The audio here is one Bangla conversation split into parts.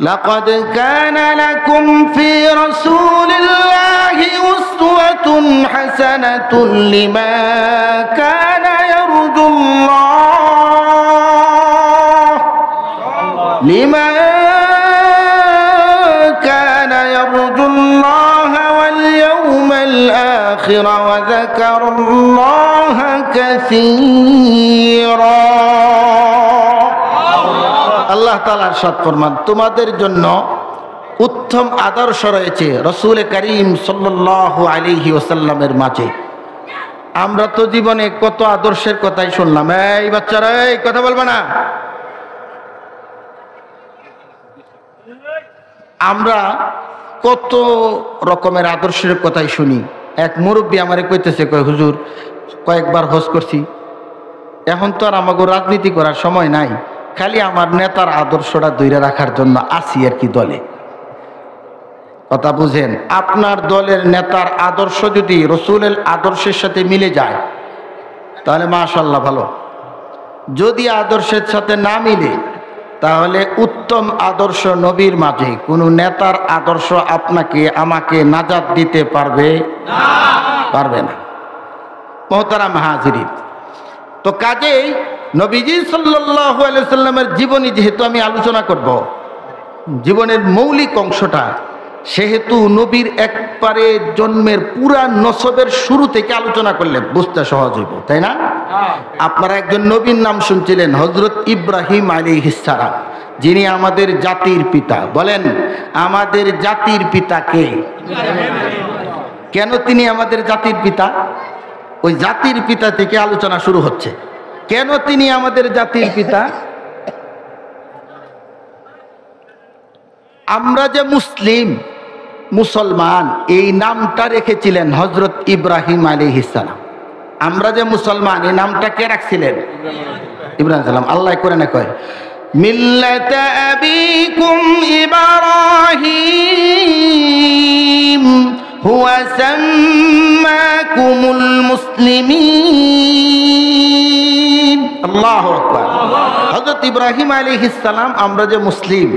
লাকাদ কানা লাকুম ফি রাসূলিল্লাহি উসওয়াতুন হাসানাতুন লিমান কানা ইয়ারজুল্লাহ ওয়াল ইয়াউমাল আখির ওয়া যাকারাল্লাহা কাসীরা। আল্লাহ তাআলা ইরশাদ ফরমান, তোমাদের জন্য উত্তম আদর্শ রয়েছে রাসূল করিম সাল্লাল্লাহু আলাইহি ওয়াসাল্লামের মাঝে। আমরা তো জীবনে কত আদর্শের কথাই শুনলাম। এই বাচ্চারা, এই কথা বলবে না। আমরা কত রকমের আদর্শের কথাই শুনি। এক মুরব্বী আমারে কইতেছে, কয় হুজুর কয়েকবার হজ করছি, এখন তো আর আমাকে রাজনীতি করার সময় নাই, খালি আমার নেতার আদর্শটা ধরে রাখার জন্য আসি আর কি দলে। কথা বুঝেন, আপনার দলের নেতার আদর্শ যদি রসুলের আদর্শের সাথে মিলে যায় তাহলে মাশাআল্লাহ ভালো। যদি আদর্শের সাথে না মিলে তাহলে উত্তম আদর্শ নবীর মাঝে কোনো নেতার আদর্শ আপনাকে আমাকে নাজাত দিতে পারবে না, পারবে না। মুহতারাম হাজিরিন, তো কাজেই নবীজি সাল্লাল্লাহু আলাইহি সাল্লামের জীবনী যেহেতু আমি আলোচনা করব, জীবনের মৌলিক অংশটা, সেহেতু নবীর একবারে জন্মের পুরা নসবের শুরু থেকে আলোচনা করলে বুঝতে সহজ হইব, তাই না? আপনারা একজন নবীর নাম শুনছিলেন, হযরত ইব্রাহিম আলাইহিস সালাম, যিনি আমাদের জাতির পিতা। বলেন, আমাদের জাতির পিতা কে? কেন তিনি আমাদের জাতির পিতা? ওই জাতির পিতা থেকে আলোচনা শুরু হচ্ছে। কেন তিনি আমাদের জাতির পিতা? আমরা যে মুসলমান, এই নামটা রেখেছিলেন হযরত ইব্রাহিম আলাইহিস সালাম। আমরা যে মুসলমান, এই নামটা কে রাখছিলেন? ইব্রাহিম সালাম। আল্লাহ কোরআনে কয়, মিল্লাতা আবিকুম ইব্রাহিম হুয়া সাম্মাকুমুল মুসলিমিন। আল্লাহু আকবার। হযরত ইব্রাহিম আলাইহিস সালাম, আমরা যে মুসলিম,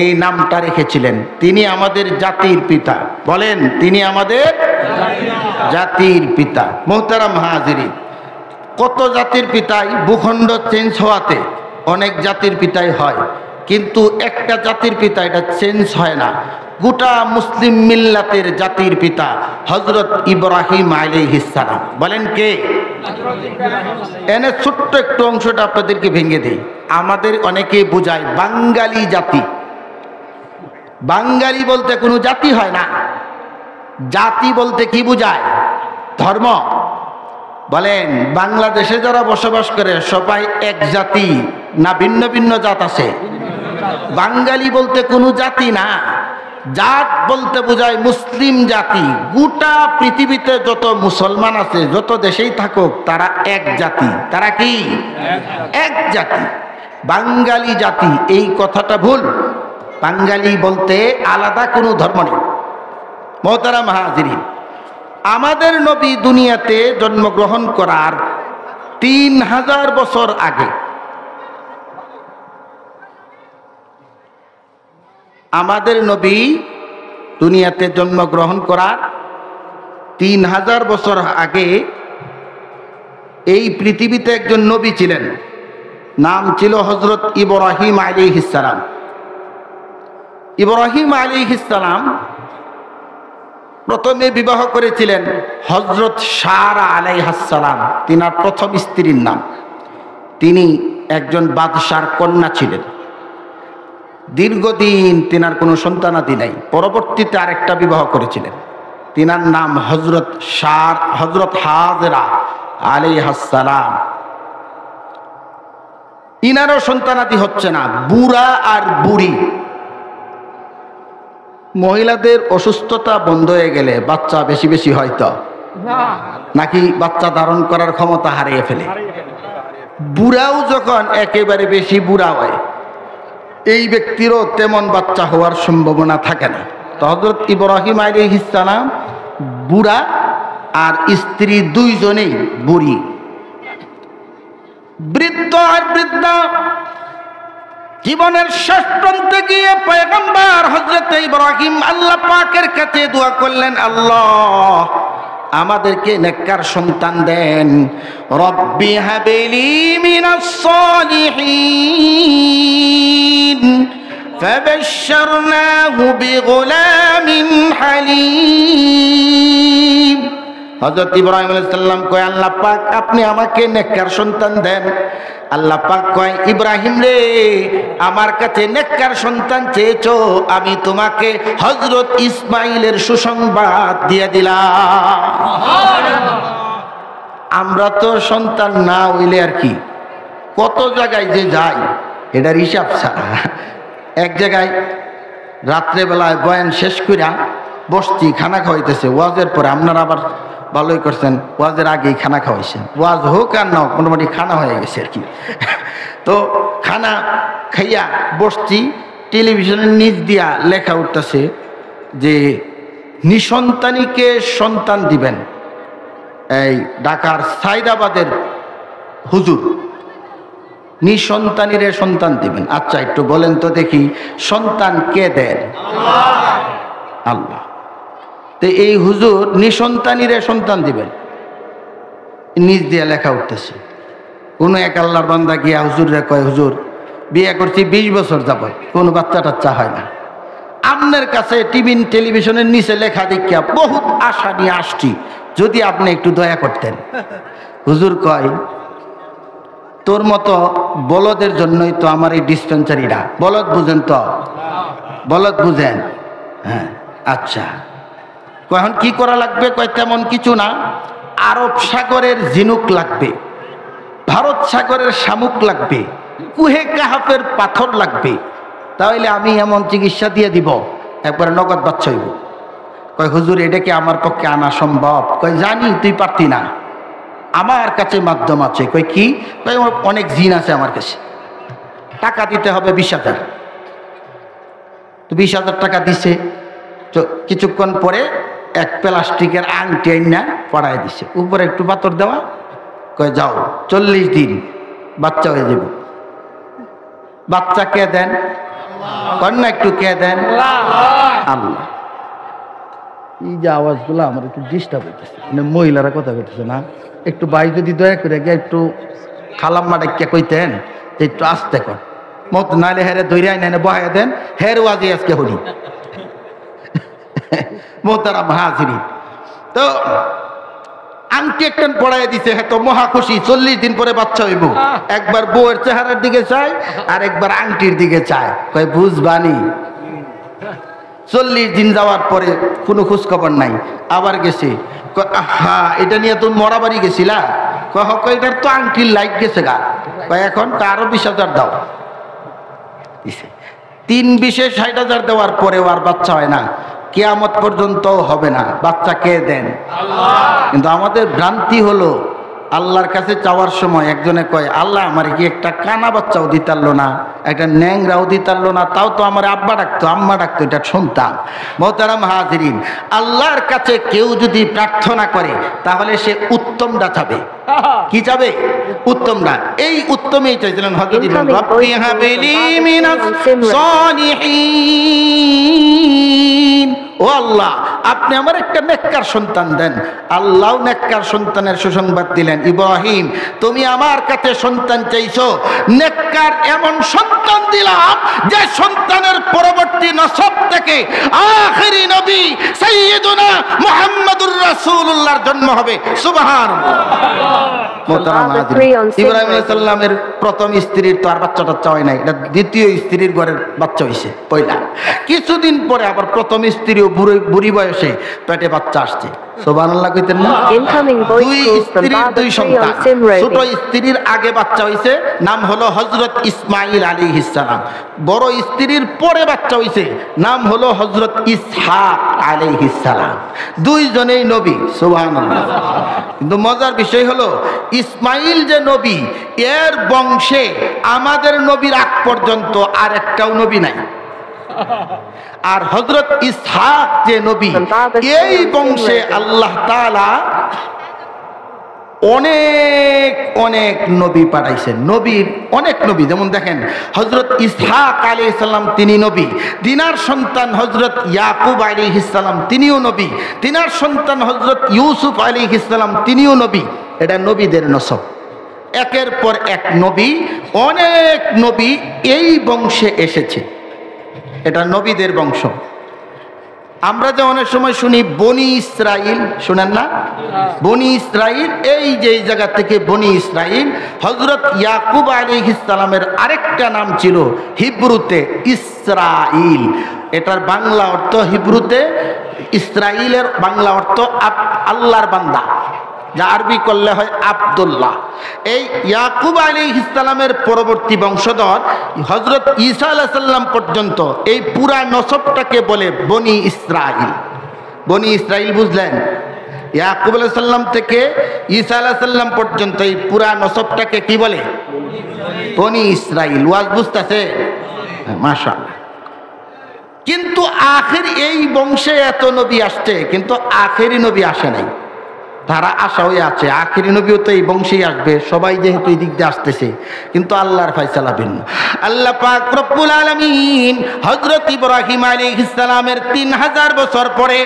এই নামটা রেখেছিলেন। তিনি আমাদের জাতির পিতা। বলেন, তিনি আমাদের জাতির পিতা। মুহতারাম হাজিরিন, কত জাতির পিতাই ভূখণ্ড চেঞ্জ হওয়াতে অনেক জাতির পিতাই হয়, কিন্তু একটা জাতির পিতা এটা চেঞ্জ হয় না। গোটা মুসলিম মিল্লাতের জাতির পিতা হযরত ইব্রাহিম আলাইহিস সালাম। বলেন কে? এনে ছোট্ট একটু অংশটা আপনাদেরকে ভেঙে দেই। আমাদের অনেকে বোঝায় বাঙালি জাতি। বাঙালি বলতে কোনো জাতি হয় না। জাতি বলতে কি বোঝায়? ধর্ম। বলেন, বাংলাদেশে যারা বসবাস করে সবাই এক জাতি না ভিন্ন ভিন্ন জাত আছে? বাঙালি বলতে কোনো জাতি না। জাত বলতে বোঝায় মুসলিম জাতি। গোটা পৃথিবীতে যত মুসলমান আছে, যত দেশেই থাকুক, তারা এক জাতি। তারা কি? এক জাতি। বাঙালি জাতি, এই কথাটা ভুল। বাঙালি বলতে আলাদা কোনো ধর্ম নেই। মুহতারাম হাজিরিন, আমাদের নবী দুনিয়াতে জন্মগ্রহণ করার 3000 বছর আগে, আমাদের নবী দুনিয়াতে জন্মগ্রহণ করার 3000 বছর আগে এই পৃথিবীতে একজন নবী ছিলেন। নাম ছিল হযরত ইব্রাহিম আলাইহিস সালাম। ইব্রাহিম আলাইহিস সালাম প্রথমে বিবাহ করেছিলেন হযরত সারা আলাইহাস সালাম, তিনার প্রথম স্ত্রীর নাম। তিনি একজন বাদশার কন্যা ছিলেন। দীর্ঘদিন তিনার কোনো সন্তানাদি নাই। পরবর্তীতে আরেকটা বিবাহ করেছিলেন, তিনার নাম হযরত হাজেরা আলাইহাস সালাম। ইনারও সন্তানাদি হচ্ছে না। বুড়া আর বুড়ি, মহিলাদের অসুস্থতা বন্ধ হয়ে গেলে বাচ্চা বেশি বেশি হয়তো নাকি বাচ্চা ধারণ করার ক্ষমতা হারিয়ে ফেলে। বুড়াও যখন একেবারে বেশি বুড়া হয়, এই ব্যক্তিরও তেমন বাচ্চা হওয়ার সম্ভাবনা থাকে না। তো হযরত ইব্রাহিম আলাইহিস সালাম বুড়া আর স্ত্রী দুইজনেই বুড়ি। বৃদ্ধ আর বৃদ্ধা জীবনের শেষ প্রান্তে গিয়ে পয়গম্বর হযরত ইব্রাহিম আল্লাহ পাকের কাছে দোয়া করলেন, আল্লাহ আমাদেরকে নেককার সন্তান দেন। রব্বি হাবলি মিনাস সালিহিন ফাবাশশারনাহু বিগুলামিন হালিম। হযরত ইব্রাহিম আলাইহিস সালাম কয়, আল্লাহ পাক আপনি আমাকে নেককার সন্তান দেন। আল্লাহ পাক কয়, ইব্রাহিম রে আমার কাছে নেককার সন্তান চেয়েছো, আমি তোমাকে হযরত ইসমাইলের সুসংবাদ দিয়ে দিলাম। আমরা তো সন্তান না হইলে আর কি কত জায়গায় যে যাই এটার হিসাব ছাড়া। এক জায়গায় রাত্রেবেলায় বয়ান শেষ কইরা বসছি, খানা খাওয়াইতেছে। ওয়াজের পরে আপনারা আবার ভালোই করছেন, ওয়াজের আগেই খানা খাওয়াইছেন। ওয়াজ হোক আর না হোক মোটামুটি খানা হয়ে গেছে আর কি। তো খানা খাইয়া বসছি, টেলিভিশনের নিচ দিয়া লেখা উঠতেছে যে নিঃসন্তানীকে সন্তান দিবেন। এই ঢাকার সাইদাবাদের হুজুর নিঃসন্তানীরে সন্তান দিবেন। আচ্ছা একটু বলেন তো দেখি, সন্তান কে দেন? আল্লাহ। তো এই হুজুর নিঃসন্তানীরে সন্তান দিবেন, নিজ দিয়ে লেখা উঠতেছে। কোনো এক আল্লাহর বান্দা গিয়া হুজুরে কয়, হুজুর বিয়ে করছি 20 বছর যাবত, কোনো বাচ্চা টাচ্চা হয় না। আপনার কাছে টেলিভিশনের নিচে লেখা দেখিয়া বহুত আশা নিয়ে আসছি, যদি আপনি একটু দয়া করতেন। হুজুর কয়, তোর মতো বলদের জন্যই তো আমার এই ডিসপেন্সারিটা। বলদ বুঝেন তো? বলদ বুঝেন? হ্যাঁ। আচ্ছা এখন কি করা লাগবে? কয় তেমন কিছু না, আরব সাগরের ঝিনুক লাগবে, ভারত সাগরের শামুক লাগবে, কুহে কাহাফের পাথর লাগবে, তাহলে আমি এমন চিকিৎসা দিয়ে দিব একবারে নগদ বাচ্চা হইব। কয় হুজুর এটা কি আমার পক্ষে আনা সম্ভব? কয় জানি তুই পারতি না, আমার কাছে মাধ্যম আছে। কয় কি? কয় অনেক জিন আছে আমার কাছে, টাকা দিতে হবে 20,000। তো 20,000 টাকা দিছে। তো কিছুক্ষণ পরে এক প্লাস্টিকের আংটি আইনা পড়ায় দিছে, উপরে একটু পাথর দেওয়া। কয় যাও 40 দিন বাচ্চা হয়ে যাব। বাচ্চা কে দেন? কন্যা একটু কে দেন? আল্লাহ। এই যে আওয়াজগুলো আমার একটু ডিস্টার্ব হইতেছে, মানে মহিলারা কথা বলতেছে না, একটু ভাই যদি দয়া করে গিয়ে একটু খালাম্মা ডাকিয়া কইতেন যে একটু আস্তে কর, মত নাইলে হেরে দৈরাই নাইলে বহাই দেন, হের ওয়াজি আজকে হলি। মোহতারাম হাজিরিন, তো আংটি একটা পড়াই দিছে, হ্যাঁ তো মহা খুশি, 40 দিন পরে বাচ্চা হইব। একবার বউয়ের চেহারার দিকে চায় আর একবার আংটির দিকে চায়। কয় বুঝবানি। 40 দিন যাওয়ার পরে কোনো খোঁজ খবর নাই, আবার গেছে। হ্যাঁ এটা নিয়ে তুমি মরা বাড়ি গেছিলা? কয় এটার তো আংটির লাইট গেছে গা। কয় এখন আরো 20,000 দাও। 3 60,000 দেওয়ার পরেও আর বাচ্চা হয় না, কিয়ামত পর্যন্ত হবে না। বাচ্চা কে দেন? আল্লাহ। কিন্তু আমাদের ভ্রান্তি হলো আল্লাহর কাছে চাওয়ার সময় একজনে কয়, আল্লাহ আমার কি একটা কানা বাচ্চাও দিতারলো না, একটা ন্যাংরাও দিতারলো না, তাও তো আমার আব্বা ডাকতো আম্মা ডাকতো, এটা শুনতাম। মোহতারাম হাজিরিন, আল্লাহর কাছে কেউ যদি প্রার্থনা করে তাহলে সে উত্তমটা চাবে। কি চাবে? উত্তমটা। এই উত্তমেই চাইছিলেন হযরত ইব্রাহিম, রব্বি হাবলি মিনাস সালিহিন। ও আল্লাহ আপনি আমার একটা নেককার সন্তান দেন। আল্লাহ নেককার সন্তানের সুসংবাদ দিলেন, ইব্রাহিম তুমি আমার কাছে সন্তান চাইছো, নেককার এমন সন্তান দিলাম যে সন্তানের পরবর্তী নসব থেকে আখিরি নবী সাইয়্যিদুনা মুহাম্মদুর রাসূলুল্লাহর জন্ম হবে। সুবহানাল্লাহ। মোহতারাম হাজিরিন, ইব্রাহিম আলাইহিস সালামের প্রথম স্ত্রীর তো আর বাচ্চাটা চাই নাই, এটা দ্বিতীয় স্ত্রীর ঘরের বাচ্চা হইছে পয়লা। কিছুদিন পরে আবার প্রথম স্ত্রীও বুড়ি বয়সে পেটে বাচ্চা আসছে। সুবহানাল্লাহ কইতেন না? দুই স্ত্রীর দুই সন্তান। ছোট স্ত্রীর আগে বাচ্চা হইছে, নাম হলো হযরত ইসমাঈল আলাইহিস সালাম। বড় স্ত্রীর পরে বাচ্চা হইছে, নাম হলো হযরত ইসহাক আলাইহিস সালাম। দুইজনেই নবী। সুবহানাল্লাহ। কিন্তু মজার বিষয় হলো ইসমাঈল যে নবী, এর বংশে আমাদের নবীর আগ পর্যন্ত আর একটাও নবী নাই। আর হযরত ইসহাক যে নবী, এই বংশে আল্লাহ তাআলা অনেক অনেক নবী পাঠাইছেন, নবীর অনেক নবী। যেমন দেখেন হজরত ইসহাক আলাইহিস সালাম তিনি নবী, তিনার সন্তান হজরত ইয়াকুব আলাইহিস সালাম তিনিও নবী, তিনার সন্তান হজরত ইউসুফ আলাইহিস সালাম তিনিও নবী। এটা নবীদের নসব, একের পর এক নবী, অনেক নবী এই বংশে এসেছে, এটা নবীদের বংশ। আমরা যে অনেক সময় শুনি বনি ইসরাইল, শুনেন না? বনি ইসরাইল, এই যে জায়গা থেকে বনি ইসরাইল, হজরত ইয়াকুব আলাইহিস সালামের আরেকটা নাম ছিল হিব্রুতে ইসরাইল। এটার বাংলা অর্থ হিব্রুতে ইসরাইলের বাংলা অর্থ আল্লাহর বান্দা, যা আরবি করলে হয় আব্দুল্লাহ। এই ইয়াকুব আলাইহিস সালামের পরবর্তী বংশধর হযরত ঈসা আলাইহিস সালাম পর্যন্ত এই পুরা নসবটাকে বলে বনি ইসরাইল। বনি ইসরাইল বুঝলেন? ইয়াকুব আলাইহিস সালাম থেকে ঈসা আলাইহিস সালাম পর্যন্ত এই পুরা নসবটাকে কি বলে? বনি ইসরাইল। ওয়াজ বুঝতেছে? মাশাআল্লাহ। কিন্তু আখের এই বংশে এত নবী আসছে, কিন্তু আখেরি নবী আসে নাই। তারা আশা হয়ে আছে আখেরি নবীও তো এই বংশেই আসবে, সবাই যেহেতু এই দিক দিয়ে আসতেছে, কিন্তু আল্লাহর ফয়সালা ভিন্ন। আল্লাহ পাক রব্বুল আলামিন হযরত ইব্রাহিম আলাইহিস সালামের 3000 বছর পরে,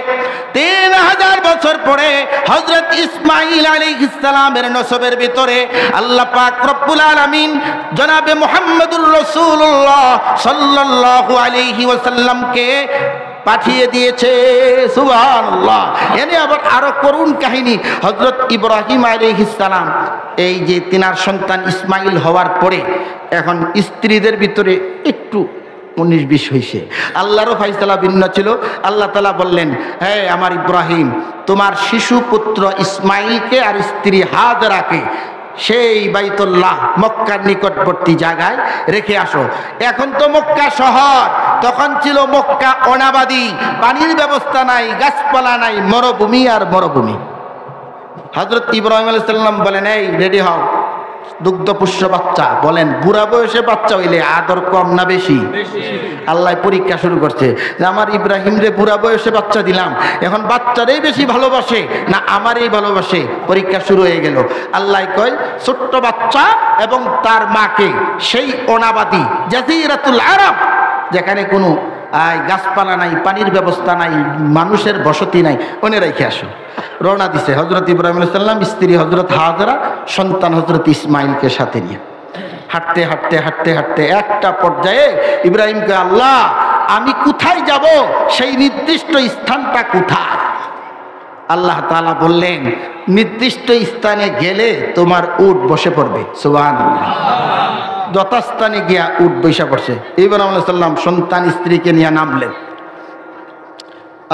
3000 বছর পরে হযরত ইসমাঈল আলাইহিস সালামের নসবের ভিতরে আল্লাহ পাক রব্বুল আলামিন জনাবে মুহাম্মদুর রাসূলুল্লাহ সাল্লাল্লাহু আলাইহি ওয়াসাল্লামকে পাঠিয়ে দিয়েছে। সুবহানাল্লাহ। এনে আবার আরো করুণ কাহিনী, হযরত ইব্রাহিম আলাইহিস সালাম এই যে তিনার সন্তান ইসমাইল হওয়ার পরে এখন স্ত্রীদের ভিতরে একটু 19-20 হয়েছে। আল্লাহরও ফয়সালা ভিন্ন ছিল। আল্লাহ তাআলা বললেন, হে আমার ইব্রাহিম, তোমার শিশু পুত্র ইসমাইলকে আর স্ত্রী হাজরাকে সেই বাইতুল্লাহ মক্কার নিকটবর্তী জায়গায় রেখে আসো। এখন তো মক্কা শহর, তখন ছিল মক্কা অনাবাদি, পানির ব্যবস্থা নাই, গাছপালা নাই, মরুভূমি আর মরুভূমি। হযরত ইব্রাহিম আলাইহিস সালাম বলেন, এই রেডি হও, দুগ্ধপুষ্য বাচ্চা। বলেন বুড়া বয়সে বাচ্চা হইলে আদর কম না বেশি? আল্লাহ পরীক্ষা শুরু করছে যে আমার ইব্রাহিম রে বুড়া বয়সে বাচ্চা দিলাম, এখন বাচ্চারাই বেশি ভালোবাসে না আমারই ভালোবাসে? পরীক্ষা শুরু হয়ে গেল। আল্লাহ কয় ছোট্ট বাচ্চা এবং তার মাকে সেই অনাবাদি জাজিরাতুল আরব, যেখানে কোনো গাছপালা নাই, পানির ব্যবস্থা নাই, মানুষের বসতি নাই, ওনে রেখে আসো। রওনা দিছে হযরত ইব্রাহিম আলাইহিস সালাম, স্ত্রী হযরত হাজরা, সন্তান হযরত ইসমাইলকে সাথে নিয়ে হাঁটতে হাঁটতে হাঁটতে হাঁটতে একটা পর্যায়ে ইব্রাহিমকে, আল্লাহ আমি কোথায় যাব, সেই নির্দিষ্ট স্থানটা কোথায়? আল্লাহ তাআলা বললেন, নির্দিষ্ট স্থানে গেলে তোমার উট বসে পড়বে। সুবহানাল্লাহ। যথাস্থানে গিয়া উট বসে পড়ছে। ইব্রাহিম আলাইহিস সালাম সন্তান স্ত্রীকে নিয়ে নামলেন।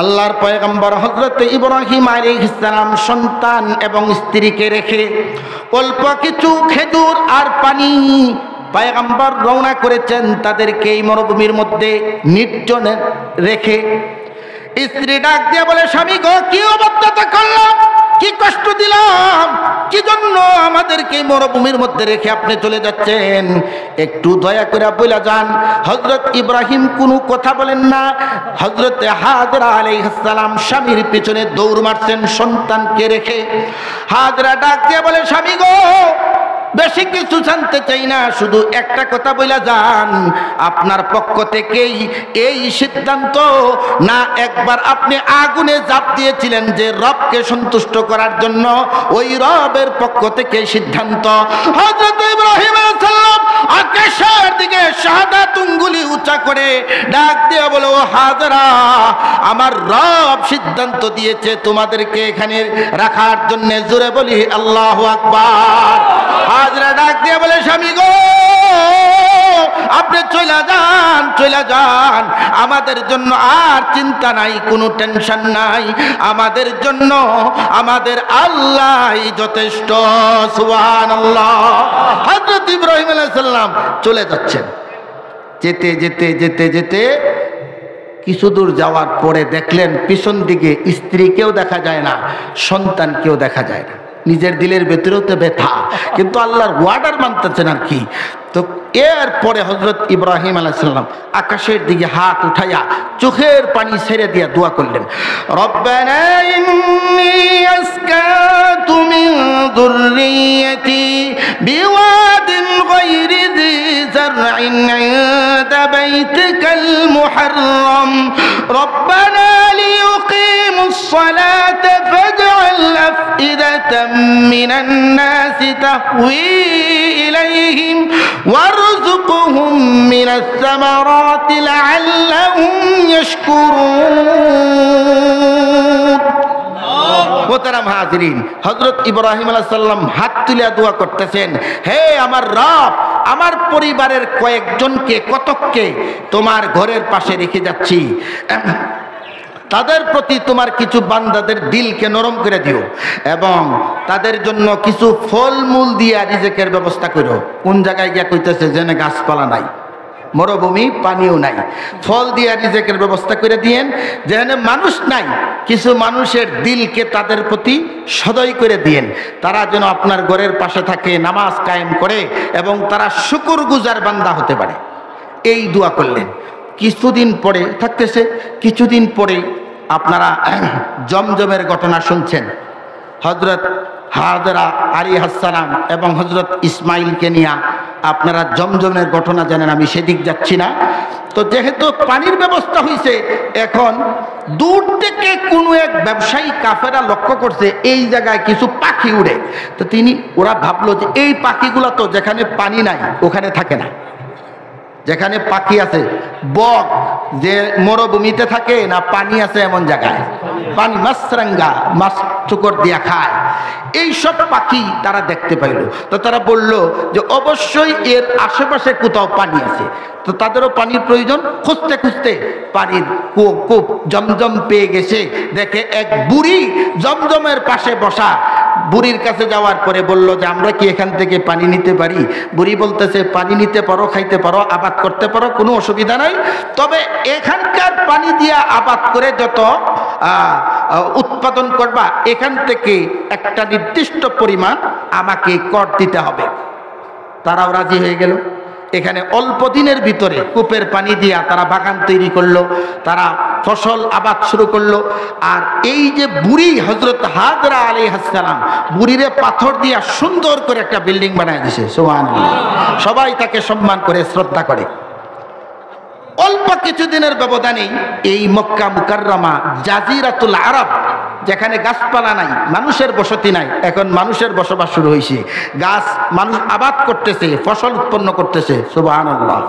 আল্লাহর পয়গম্বর হযরত ইব্রাহিম আলাইহিস সালাম সন্তান এবং স্ত্রীকে রেখে অল্প কিছু খেজুর আর পানি পয়গম্বর রওনা করেছেন তাদেরকে এই মরুভূমির মধ্যে নির্জনে রেখে। স্ত্রী ডাক দিয়ে বলে, স্বামী গো, কি অবদ্ধতা করলাম, কি কষ্ট দিলাম, কি জন্য আমাদেরকে মরুভূমির মধ্যে রেখে আপনি চলে যাচ্ছেন? একটু দয়া করে বলে যান। হযরত ইব্রাহিম কোনো কথা বলেন না। হযরত হাজরা আলাইহিস সালাম স্বামীর পিছনে দৌড় মারছেন সন্তানকে রেখে। হাজরা ডাক দিয়ে বলে, স্বামী গো, বেশি কিছু জানতে চাই না, শুধু একটা কথা বলে যান, আপনার পক্ষ থেকেই এই সিদ্ধান্ত না একবার আপনি আগুনে ঝাঁপ দিয়েছিলেন যে রবকে সন্তুষ্ট করার জন্য, ওই রবের পক্ষ থেকে সিদ্ধান্ত। হযরত ইব্রাহিম আলাইহিস সালাম আকাশের দিকে শাহাদাত আঙ্গুলি উঁচা করে ডাক দিয়ে বলে, ও হাজরা, আমার রব সিদ্ধান্ত দিয়েছে তোমাদেরকে এখানে রাখার জন্য। জোরে বলি আল্লাহু আকবার। হাজরা ডাক দিয়ে বলে, স্বামী গো, আপনি চলে যান, চলে যান, আমাদের জন্য আর চিন্তা নাই, কোনো টেনশন নাই, আমাদের জন্য আমাদের আল্লাহই যথেষ্ট। সুবহানাল্লাহ। হযরত ইব্রাহিম আলাইহিস সালাম চলে যাচ্ছেন। যেতে যেতে যেতে যেতে কিছু দূর যাওয়ার পরে দেখলেন পিছন দিকে স্ত্রীকেও দেখা যায় না, সন্তানকেও দেখা যায় না। নিজের দিলের ভেতরেও তো ব্যথা, কিন্তু আল্লাহর ওয়ার্ডার মানতেছেন আর কি। তো এরপরে হযরত ইব্রাহিম আলাইহিস সালাম আকাশের দিকে হাত উঠাইয়া চোখের পানি ছেড়ে দিয়া দোয়া করলেন, রব্বানা ইন্নী আসকাতু মিন যুররিয়্যাতি বিওয়াদিন গায়রি যি যারইন ইনদা বাইতিকাল মুহাররাম রব্বানা লিয়ুকিমুস সালাতা ফাজআল আফইদাতাম মিনান নাসি তাহওয়ি ইলাইহিম ওয়ারযুকহুম মিনাস সামারাতি লাআল্লাহুম ইয়াশকুরুন। মোহতারাম হাজিরিন, হযরত ইব্রাহিম আলাইহিস সালাম হাত তুলে দোয়া করতেছেন, হে আমার রব, আমার পরিবারের কয়েকজনকে কতককে তোমার ঘরের পাশে রেখে যাচ্ছি, তাদের প্রতি তোমার কিছু বান্দাদের দিলকে নরম করে দিও এবং তাদের জন্য কিছু ফলমূল দিয়ে রিজিকের ব্যবস্থা করো। কোন জায়গায় গিয়া কইতেছে যেন গাছপালা নাই, মরুভূমি, পানিও নাই, ফল দিয়া রিজিকের ব্যবস্থা করে দিয়েন। যেখানে মানুষ নাই, কিছু মানুষের দিলকে তাদের প্রতি সদয় করে দিয়েন, তারা যেন আপনার ঘরের পাশে থাকে, নামাজ কায়েম করে এবং তারা শুকরগুজার বান্দা হতে পারে। এই দোয়া করলেন। কিছুদিন পরে থাকতেছে, কিছুদিন পরে আপনারা জমজমের ঘটনা শুনছেন। হযরত হাজরা আলাইহিস সালাম এবং হযরত ইসমাইলকে নিয়ে আপনারা জমজমের ঘটনা জানেন, আমি সেদিক যাচ্ছি না। তো যেহেতু পানির ব্যবস্থা হয়েছে, এখন দূর থেকে কোনো এক ব্যবসায়ী কাফেরা লক্ষ্য করছে এই জায়গায় কিছু পাখি উড়ে। তো ওরা ভাবলো যে এই পাখিগুলো তো যেখানে পানি নাই ওখানে থাকে না, যেখানে পাখি আছে, বক যে মরুভূমিতে থাকে না, পানি আছে এমন জায়গায় পানি, মাছরাঙ্গা, মাছ চুকর দিয়া খায়, এই সব পাখি তারা দেখতে পাইল। তো তারা বলল যে অবশ্যই এর আশেপাশে কোথাও পানি আছে। তো তাদেরও পানির প্রয়োজন, খুঁজতে খুঁজতে পানির কূপ জমজম পেয়ে গেছে। দেখে এক বুড়ি জমজমের পাশে বসা। বুড়ির কাছে যাওয়ার পরে বলল যে আমরা কি এখান থেকে পানি নিতে পারি? বুড়ি বলতেছে পানি নিতে পারো, খাইতে পারো, আবাদ করতে পারো, কোনো অসুবিধা নাই, তবে এখানকার পানি দিয়া আবাদ করে যত উৎপাদন করবা এখান থেকে একটা নির্দিষ্ট পরিমাণ আমাকে কর দিতে হবে। তারাও রাজি হয়ে গেল। এখানে অল্প দিনের ভিতরে কূপের পানি দিয়া তারা বাগান তৈরি করলো, তারা ফসল আবাদ শুরু করলো। আর এই যে বুড়ি হযরত হাজরা আলাইহিস সালাম বুড়িরে পাথর দিয়া সুন্দর করে একটা বিল্ডিং বানায় দিয়েছে, সুবহানাল্লাহ। সবাই তাকে সম্মান করে, শ্রদ্ধা করে। অল্প কিছুদিনের ব্যবধানে এই মক্কা মুকাররমা, জাজিরাতুল আরব, যেখানে গাছপালা নাই, মানুষের বসতি নাই, এখন মানুষের বসবাস শুরু হয়েছে। গাছ মানুষ আবাদ করতেছে, ফসল উৎপন্ন করতেছে, সুবহানাল্লাহ।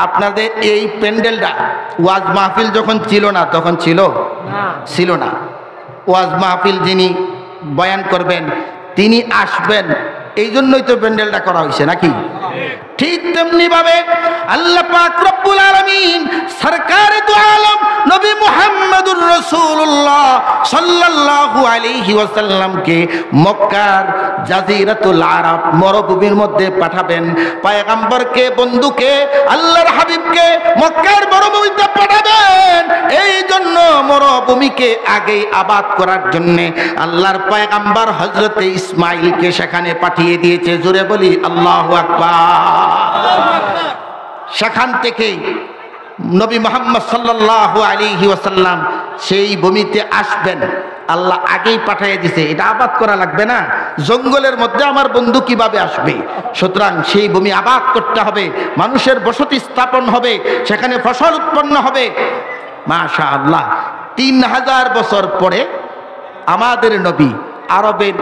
আপনাদের এই প্যান্ডেলটা ওয়াজ মাহফিল যখন ছিল না তখন ছিল না। ওয়াজ মাহফিল যিনি বয়ান করবেন তিনি আসবেন, এই জন্যই তো প্যান্ডেলটা করা হয়েছে নাকি? ঠিক তেমনি ভাবে আল্লাহ পাক রব্বুল আলামিন সরকারে দু আলম নবী মুহাম্মদুর রাসূলুল্লাহ সাল্লাল্লাহু আলাইহি ওয়াসাল্লামকে মক্কার জাজিরাতুল আরব মরুভূমির মধ্যে পাঠাবেন। পয়গম্বরকে, বন্ধুকে, আল্লাহর হাবিবকে মক্কার মরুভূমিতে পাঠাবেন। এই জন্য মরুভূমিকে আগে আবাদ করার জন্য আল্লাহর পয়গম্বর হযরতে ইসমাইলকে সেখানে পাঠিয়ে দিয়েছে। জোরে বলি আল্লাহু আকবার। সেখান থেকে নবী মুহাম্মদ সাল্লাল্লাহু আলাইহি ওয়াসাল্লাম সেই ভূমিতে আসবেন, আল্লাহ আগেই পাঠিয়ে দিছে। এটা আবাদ করা লাগবে না, জঙ্গলের মধ্যে আমার বন্ধু কিভাবে আসবে? সুতরাং সেই ভূমি আবাদ করতে হবে, মানুষের বসতি স্থাপন হবে, সেখানে ফসল উৎপন্ন হবে। মাশাআল্লাহ, 3000 বছর পরে আমাদের নবী আরবের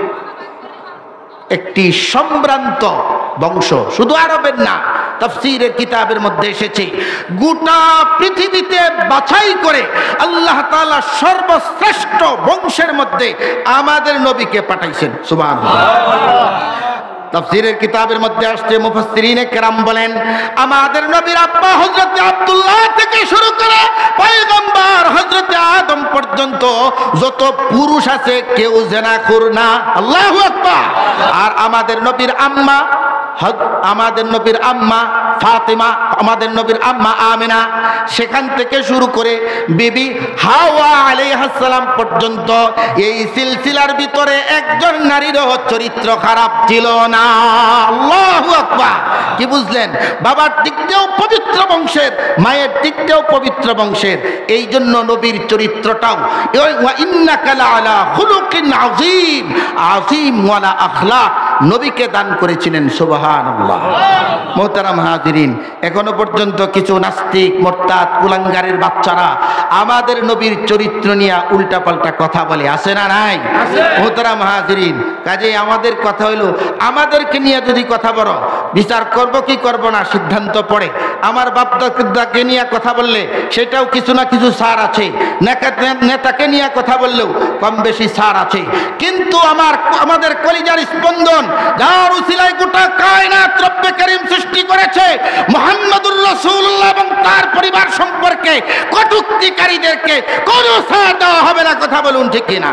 একটি সম্ভ্রান্ত বংশ, শুধু আরবের না, তাফসীরের কিতাবের মধ্যে এসেছে গোটা পৃথিবীতে বাছাই করে আল্লাহ তাআলা সর্বশ্রেষ্ঠ বংশের মধ্যে আমাদের নবীকে পাঠাইছেন, সুবহানাল্লাহ। তাফসীরের কিতাবের মধ্যে আসছে, মুফাসসিরিনে কেরাম বলেন আমাদের নবীর আব্বা হযরত আব্দুল্লাহ থেকে শুরু করে পয়গম্বর হযরত আদম পর্যন্ত যত পুরুষ আছে কেউ জিনাখোর না, আল্লাহু আকবার। আর আমাদের নবীর আম্মা আমাদের নবীর আম্মা ফাতেমা, আমাদের নবীর আম্মা আমিনা, সেখান থেকে শুরু করে বিবি হাওয়া আলাইহিস সালাম পর্যন্ত এই সিলসিলার ভিতরে একজন নারীরও চরিত্র খারাপ ছিল না। আল্লাহু আকবার। কি বুঝলেন? বাবার দিক দিয়েও পবিত্র বংশের, মায়ের দিক দিয়েও পবিত্র বংশের। এই জন্য নবীর চরিত্রটাও ওয়া ইন্নাকা লাআলা খুলুকিন আযীম, আযীম ওয়ালা আখলাক নবীকে দান করেছিলেন। সুবহানাল্লাহ। মুহতারাম হাজিরিন, এখনো পর্যন্ত কিছু নাস্তিক মুরতাদ কুলাঙ্গারের বাচ্চারা আমাদের নবীর চরিত্র নিয়ে উল্টাপাল্টা কথা বলে, আছে না নাই? মুহতারাম হাজিরিন, কাজেই আমাদের কথা হলো, আমাদেরকে নিয়ে যদি কথা বলো, বিচার করব কি করব না সিদ্ধান্ত পড়ে। আমার বাপ দাদাকে নিয়ে কথা বললে সেটাও কিছু না কিছু সার আছে, নেতাকে নিয়ে কথা বললেও কম বেশি সার আছে। কিন্তু আমাদের কলিজার স্পন্দন, যার উসিলায় গোটা কায়নাত রব্বে কারীম সৃষ্টি করেছে, মুহাম্মদুর রাসূলুল্লাহ এবং তার পরিবার সম্পর্কে কটূক্তিকারীদেরকে কোনো ছাড় দেওয়া হবে না। কথা বলুন ঠিক কিনা?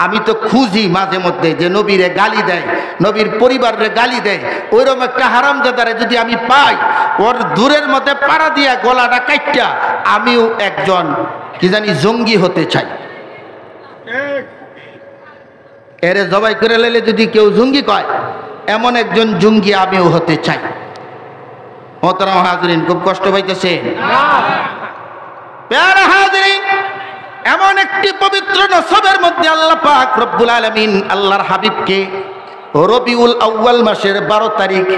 আমি তো খুঁজি মাঝে মধ্যে যে নবীরে গালি দেয়, নবীর পরিবারে গালি দেয়, ওইরকম একটা হারামজাদারে যদি আমি পাই, ওর দূরের মধ্যে পাড়া দিয়া গলাটা কাইটা আমিও একজন কি জানি জঙ্গি হতে চাই। এরে জবাই করে লাইলে যদি কেউ জঙ্গি কয়, এমন একজন জঙ্গি আমিও হতে চাই। মোহতারাম হাজিরিন, খুব কষ্ট পাইতেছে? প্যারা হাজিরিন, এমন একটি পবিত্র নসবের মধ্যে আল্লাহ পাক রব্বুল আলামিন আল্লাহর হাবিবকে রবিউল আউয়াল মাসের 12 তারিখ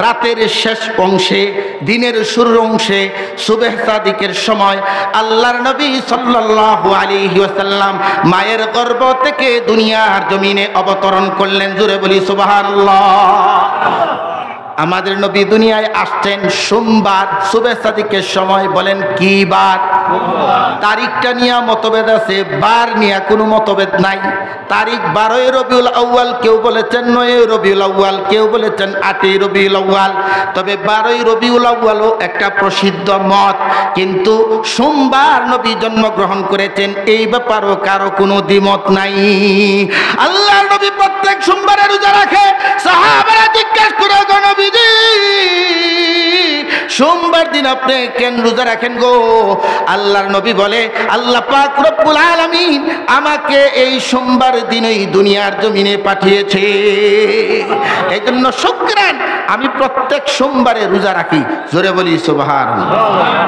রাতের শেষ অংশে, দিনের শুরুর অংশে, সুবহ সাদিকের সময় আল্লাহর নবী সাল্লাল্লাহু আলাইহি ওয়াসাল্লাম মায়ের গর্ভ থেকে দুনিয়ার জমিনে অবতরণ করলেন। জোরে বলি সুবহানাল্লাহ। আমাদের নবী দুনিয়ায় আসছেন সোমবার সুবহ সাদিকের সময়। বলেন কি বার? তারিখটা নিয়ে মতভেদ আছে, বার নিয়ে কোনো মতভেদ নাই। তারিখ 12 রবিউল আউয়াল, কেউ বলেছেন 9 রবিউল আউয়াল, কেউ বলেছেন 8 রবিউল আউয়াল। তবে 12 রবিউল আউয়ালও একটা প্রসিদ্ধ মত, কিন্তু সোমবার নবী জন্মগ্রহণ করেছেন এই ব্যাপারও কারো কোনো দ্বিমত নাই। আল্লাহর নবী প্রত্যেক সোমবারে রোজা রাখে। সাহাবারা জিজ্ঞেস করে, গো নবীজি, সোমবার দিন আপনি কেন রোজা রাখেন গো? আল্লাহর নবী বলে, আল্লাহ পাক রব্বুল আলামিন আমাকে এই সোমবার দিনই দুনিয়ার জমিনে পাঠিয়েছে, এই জন্য শুকরান আমি প্রত্যেক সোমবারে রোজা রাখি। জোরে বলি সুবহানাল্লাহ।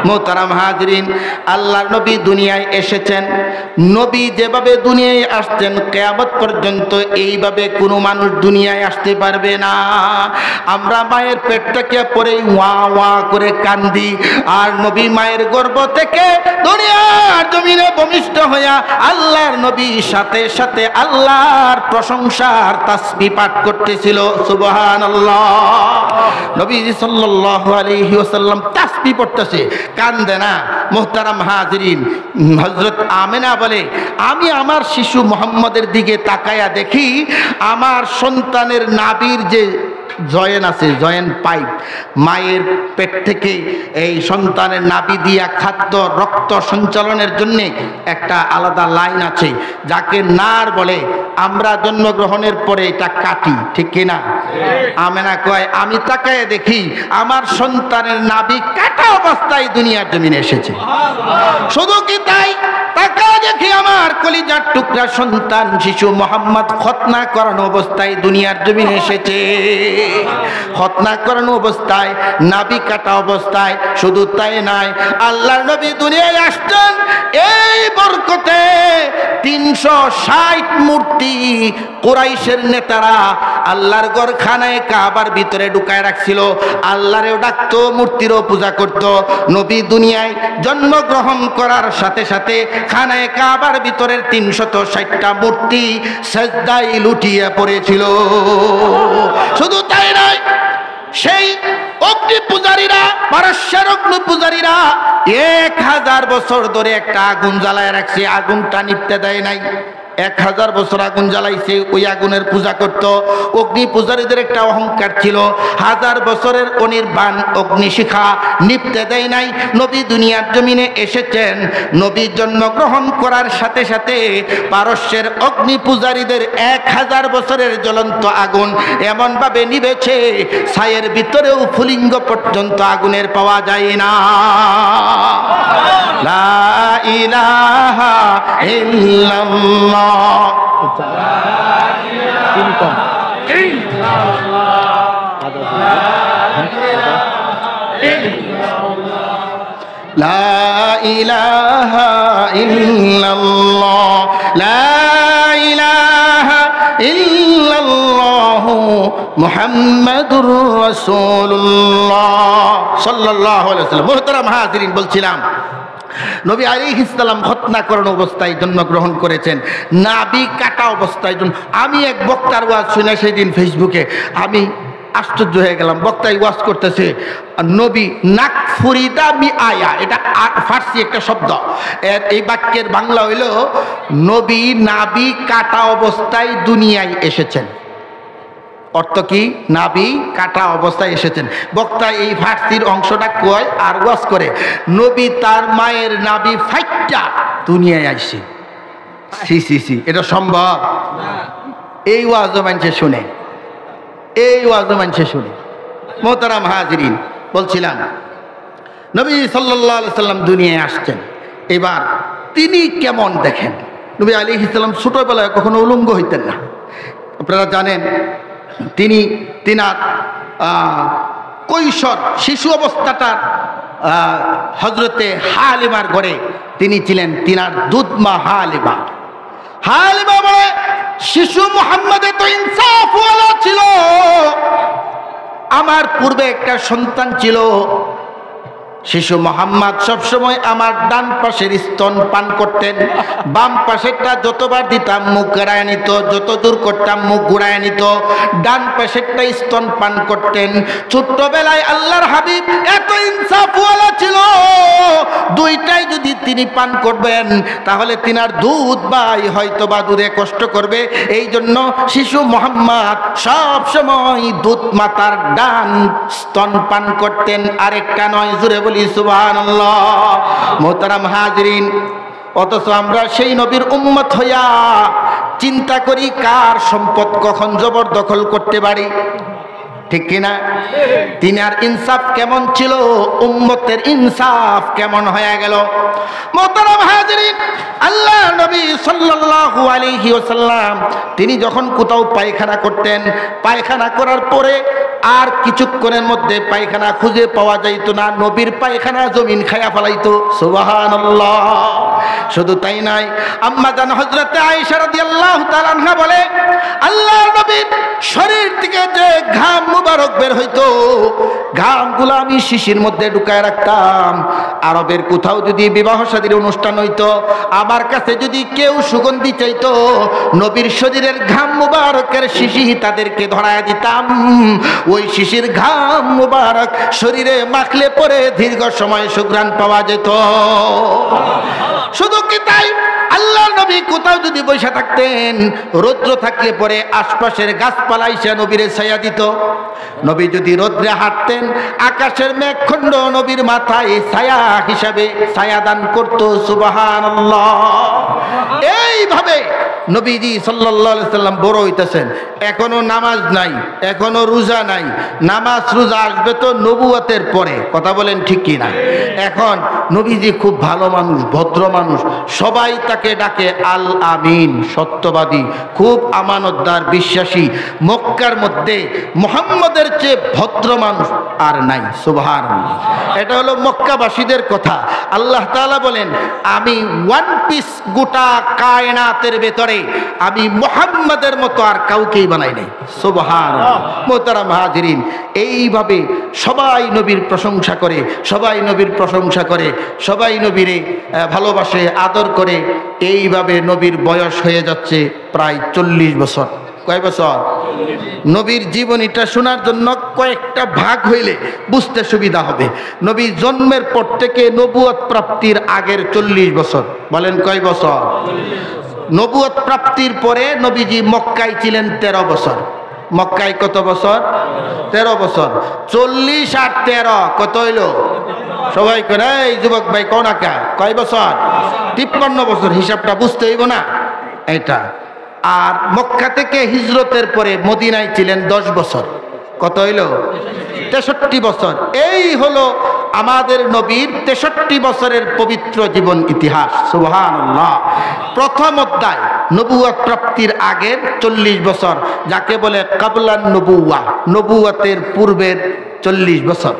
মুহতারাম হাজিরিন, আল্লাহর নবী দুনিয়ায় এসেছেন। নবী যেভাবে দুনিয়ায় আসছেন কিয়ামত পর্যন্ত এইভাবে কোনো মানুষ দুনিয়ায় আসতে পারবে না। আমরা মায়ের পেট থেকে পরে ওয়া ওয়া করে কান্দি, আর নবী মায়ের গর্ভ থেকে দুনিয়ার জমিনে ভূমিষ্ঠ হইয়া আল্লাহর নবী সাথে সাথে আল্লাহর প্রশংসার তাসবিহ পাঠ করতেছিল। সুবহানাল্লাহ। নবী সাল্লাল্লাহু আলাইহি ওয়াসাল্লাম তাসবিহ পড়তেছে, কান্দে না। মুহতারাম হাজিরিন, হযরত আমিনা বলে, আমি আমার শিশু মুহাম্মদের দিকে তাকায়া দেখি আমার সন্তানের নাভির যে জয়েন আছে, জয়েন পাইপ, মায়ের পেট থেকে এই সন্তানের নাভি দিয়া খাদ্য রক্ত সঞ্চালনের জন্য একটা আলাদা লাইন আছে, যাকে নার বলে। আমরা জন্মগ্রহণের পরে এটা কাটি, ঠিক কিনা? আমেনা কয়, আমি তাকায় দেখি আমার সন্তানের নাভি কাটা অবস্থায় দুনিয়ার জমিনে এসেছে। শুধু কি তাই, তাকায় দেখি আমার কলিজার টুকরা সন্তান শিশু মোহাম্মদ খতনা করানো অবস্থায় দুনিয়ার জমিনে এসেছে। খতনা করানো অবস্থায়, নাভি কাটা অবস্থায়। শুধু তাই নয়, আল্লাহর নবী দুনিয়ায় আসছেন এই বরকতে 360 মূর্তি কুরাইশের নেতারা আল্লাহর ঘরখানায় কাবার ভিতরে ঢুকায় রাখছিল। আল্লাহরেও ডাকতো, মূর্তিরও পূজা করত। নবী দুনিয়ায় জন্মগ্রহণ করার সাথে সাথে খানায় কাবার ভিতরের 360টা মূর্তি সেজদায় লুটিয়ে পড়েছিল। শুধু তাই নয়, সেই অগ্নি পূজারীরা, পারস্যের অগ্নি পূজারীরা 1000 বছর ধরে একটা আগুন জ্বালায় রাখছে, আগুনটা নিভতে দেয় নাই। 1000 বছর আগুন জ্বালাইছে, ওই আগুনের পূজা করত। অগ্নি পূজারীদের একটা অহংকার ছিল, 1000 বছরের অনির্বাণ অগ্নিশিখা নিভতে দেয় নাই। নবী দুনিয়ার জমিনে এসেছেন, নবী জন্মগ্রহণ করার সাথে সাথে পারস্যের অগ্নি পূজারীদের 1000 বছরের জ্বলন্ত আগুন এমনভাবে নিভেছে, ছায়ের ভিতরেও ফুলিঙ্গ পর্যন্ত আগুনের পাওয়া যায় না। লা ইলাহা ইল্লাল্লাহ, লা ইলাহা ইল্লাল্লাহ, লা ইলাহা ইল্লাল্লাহ মুহাম্মাদুর রাসূলুল্লাহ সাল্লাল্লাহু আলাইহি ওয়াসাল্লাম। মুহতারাম হাজিরিন, বলছিলাম নবী আলাইহিস সালাম খতনা করানো অবস্থায় জন্মগ্রহণ করেছেন, নাভি কাটা অবস্থায়। আমি এক বক্তার ওয়াজ শুনে সেদিন ফেসবুকে আমি আশ্চর্য হয়ে গেলাম। বক্তাই ওয়াজ করতেছে, নবী নাক ফুরিদা মি আয়া, এটা ফার্সি একটা শব্দ। এই বাক্যের বাংলা হইল নবী নাভি কাটা অবস্থায় দুনিয়ায় এসেছেন। অর্থ কি? নাভি কাটা অবস্থায় এসেছেন। বক্তা এই ফার্সির অংশটা কয় আর ওয়াজ করে, নবী তার মায়ের নাভি ফাইটটা দুনিয়ায় আইছে। সি সি সি, এটা সম্ভব? এই ওয়াজও মানুষে শুনে, এই ওয়াজও মানুষে শুনে। মোহতারাম হাজিরিন, বলছিলাম নবী সাল্লাল্লাহু আলাইহি সাল্লাম দুনিয়ায় আসছেন। এবার তিনি কেমন দেখেন? নবী আলাইহিস সালাম ছোটবেলায় কখনো উলঙ্গ হইতেন না। আপনারা জানেন তিনার কৈশোর শিশু অবস্থাটা হজরতে হালিমার ঘরে তিনি ছিলেন। তিনার দুধমা হালিমা। হালিমা বলে, শিশু মুহাম্মদে তো ইনসাফওয়ালা ছিল। আমার পূর্বে একটা সন্তান ছিল, শিশু মোহাম্মদ সবসময় আমার ডান পাশের স্তন পান করতেন, বাম পাশেরটা যতবার দিতাম মুখ ঘুরায় নিত, যত দূর করতাম মুখ ঘুরায় নিত। ডান পাশেরটা স্তন পান করতেন। ছোট্টবেলায় আল্লাহর হাবিব এত ইনসাফওয়ালা ছিল, দুইটাই যদি তিনি পান করবেন তাহলে তিনার দুধ ভাই হয়তো বা দুধে কষ্ট করবে। এই জন্য শিশু মোহাম্মদ সব সময় দুধ মাতার ডান স্তন পান করতেন, আরেকটা নয়। জুড়ে বলি সুবহানাল্লাহ। মোহতারাম হাজিরিন, অথচ আমরা সেই নবীর উম্মত হইয়া চিন্তা করি কার সম্পদ কখন জবরদখল করতে পারি, ঠিক কিনা? তিনার ইনসাফ কেমন ছিল, উম্মতের ইনসাফ কেমন হয়ে গেল। মোহতারাম হাজিরিন, আল্লাহ নবী সাল্লাল্লাহু আলাইহি ওয়াসাল্লাম তিনি যখন কোথাও পায়খানা করতেন, পায়খানা করার পরে আর কিছুক্ষণের মধ্যে পায়খানা খুঁজে পাওয়া যাইতো না, নবীর পায়খানা জমিন খায়া ফেলাইতো। সুবহানাল্লাহ। শুধু তাই নাই, আম্মা জান হযরতে আয়েশা রাদিয়াল্লাহু তাআলা আনহা বলে, আল্লাহর নবীর শরীর থেকে যে ঘাম মুবারক বের হইতো, ঘামগুলো আমি শিশির মধ্যে ঢুকায় রাখতাম। আরবের কোথাও যদি বিবাহ শাদীর অনুষ্ঠান হইতো, আমার কাছে যদি কেউ সুগন্ধি চাইতো, নবীর শরীরের ঘাম মুবারকের শিশি তাদেরকে ধরায় দিতাম। ওই শিশির ঘাম মুবারক শরীরে মাখলে পরে দীর্ঘ সময় সুঘ্রাণ পাওয়া যেত। শুধু কি তাই, আল্লাহর নবী কোথাও যদি বসে থাকতেন, রৌদ্র থাকলে পরে আশপাশের গাছপালা এসে নবীরে ছায়া দিত। নবী যদি রৌদ্রে হাঁটতেন, আকাশের মেঘখণ্ড নবীর মাথায় ছায়া হিসাবে ছায়া দান করত। সুবহানাল্লাহ। এইভাবে নবীজি সাল্লাল্লাহু আলাইহি সাল্লাম বড় হইতেছেন। এখনো নামাজ নাই, এখনো রোজা নাই। নামাজ রোজা আসবে তো নবুয়তের পরে, কথা বলেন ঠিক কি না? এখন নবীজি খুব ভালো মানুষ, ভদ্র মানুষ, সবাই তাকে ডাকে আল আমিন, সত্যবাদী, খুব আমানতদার, বিশ্বাসী। মক্কার মধ্যে মুহাম্মদের চেয়ে ভদ্র মানুষ আর নাই। সুবহানাল্লাহ। এটা হলো মক্কাবাসীদের কথা। আল্লাহ তাআলা বলেন, আমি ওয়ান পিস গোটা কায়নাতের ভেতরে আমি মুহাম্মাদের মতো আর কাউকেই বানাই নাই। সুবহানাল্লাহ। মুহতারাম হাজিরিন, এইভাবে সবাই নবীর প্রশংসা করে, সবাই নবীর প্রশংসা করে, সবাই নবীরে ভালোবাসে, আদর করে। এইভাবে নবীর বয়স হয়ে যাচ্ছে প্রায় 40 বছর। কয় বছর? নবীর জীবনীটা শোনার জন্য কয়েকটা ভাগ হইলে বুঝতে সুবিধা হবে। নবী জন্মের পর থেকে নবুয়ত প্রাপ্তির আগের 40 বছর। বলেন কয় বছর? নবুয়ত প্রাপ্তির পরে নবীজি মক্কায় ছিলেন 13 বছর। মক্কায় কত বছর? 13 বছর। 40 আর 13 কত হইল? সবাই করে এই যুবক ভাই কোন আঁকা কয় বছর? 53 বছর। হিসাবটা বুঝতে হইব না এটা। আর মক্কা থেকে হিজরতের পরে মদিনায় ছিলেন 10 বছর। কত হইল? 63 বছর। এই হলো আমাদের নবীর 63 বছরের পবিত্র জীবন ইতিহাস। সুবহানাল্লাহ। প্রথম অধ্যায় নবুয়ত প্রাপ্তির আগের 40 বছর, যাকে বলে কাবলান নবুয়া, নবুয়তের পূর্বের 40 বছর।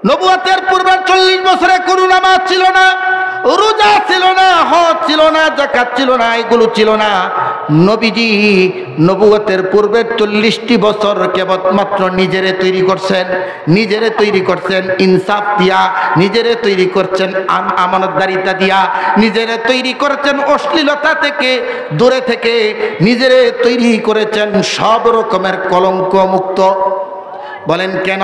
নবুয়তের পূর্বের 40 বছরে কোনো নামাজ ছিল না, রোজা ছিল না, হজ ছিল না, যাকাত ছিল না, এগুলো ছিল না। নবীজি নবুয়তের পূর্বের 40টি বছর কেবলমাত্র নিজেরে তৈরি করছেন, নিজেরে তৈরি করছেন ইনসাফ দিয়া, নিজেরে তৈরি করছেন আমানতদারিতা দিয়া, নিজেরে তৈরি করেছেন অশ্লীলতা থেকে দূরে থেকে, নিজেরে তৈরি করেছেন সব রকমের কলঙ্ক মুক্ত। বলেন কেন?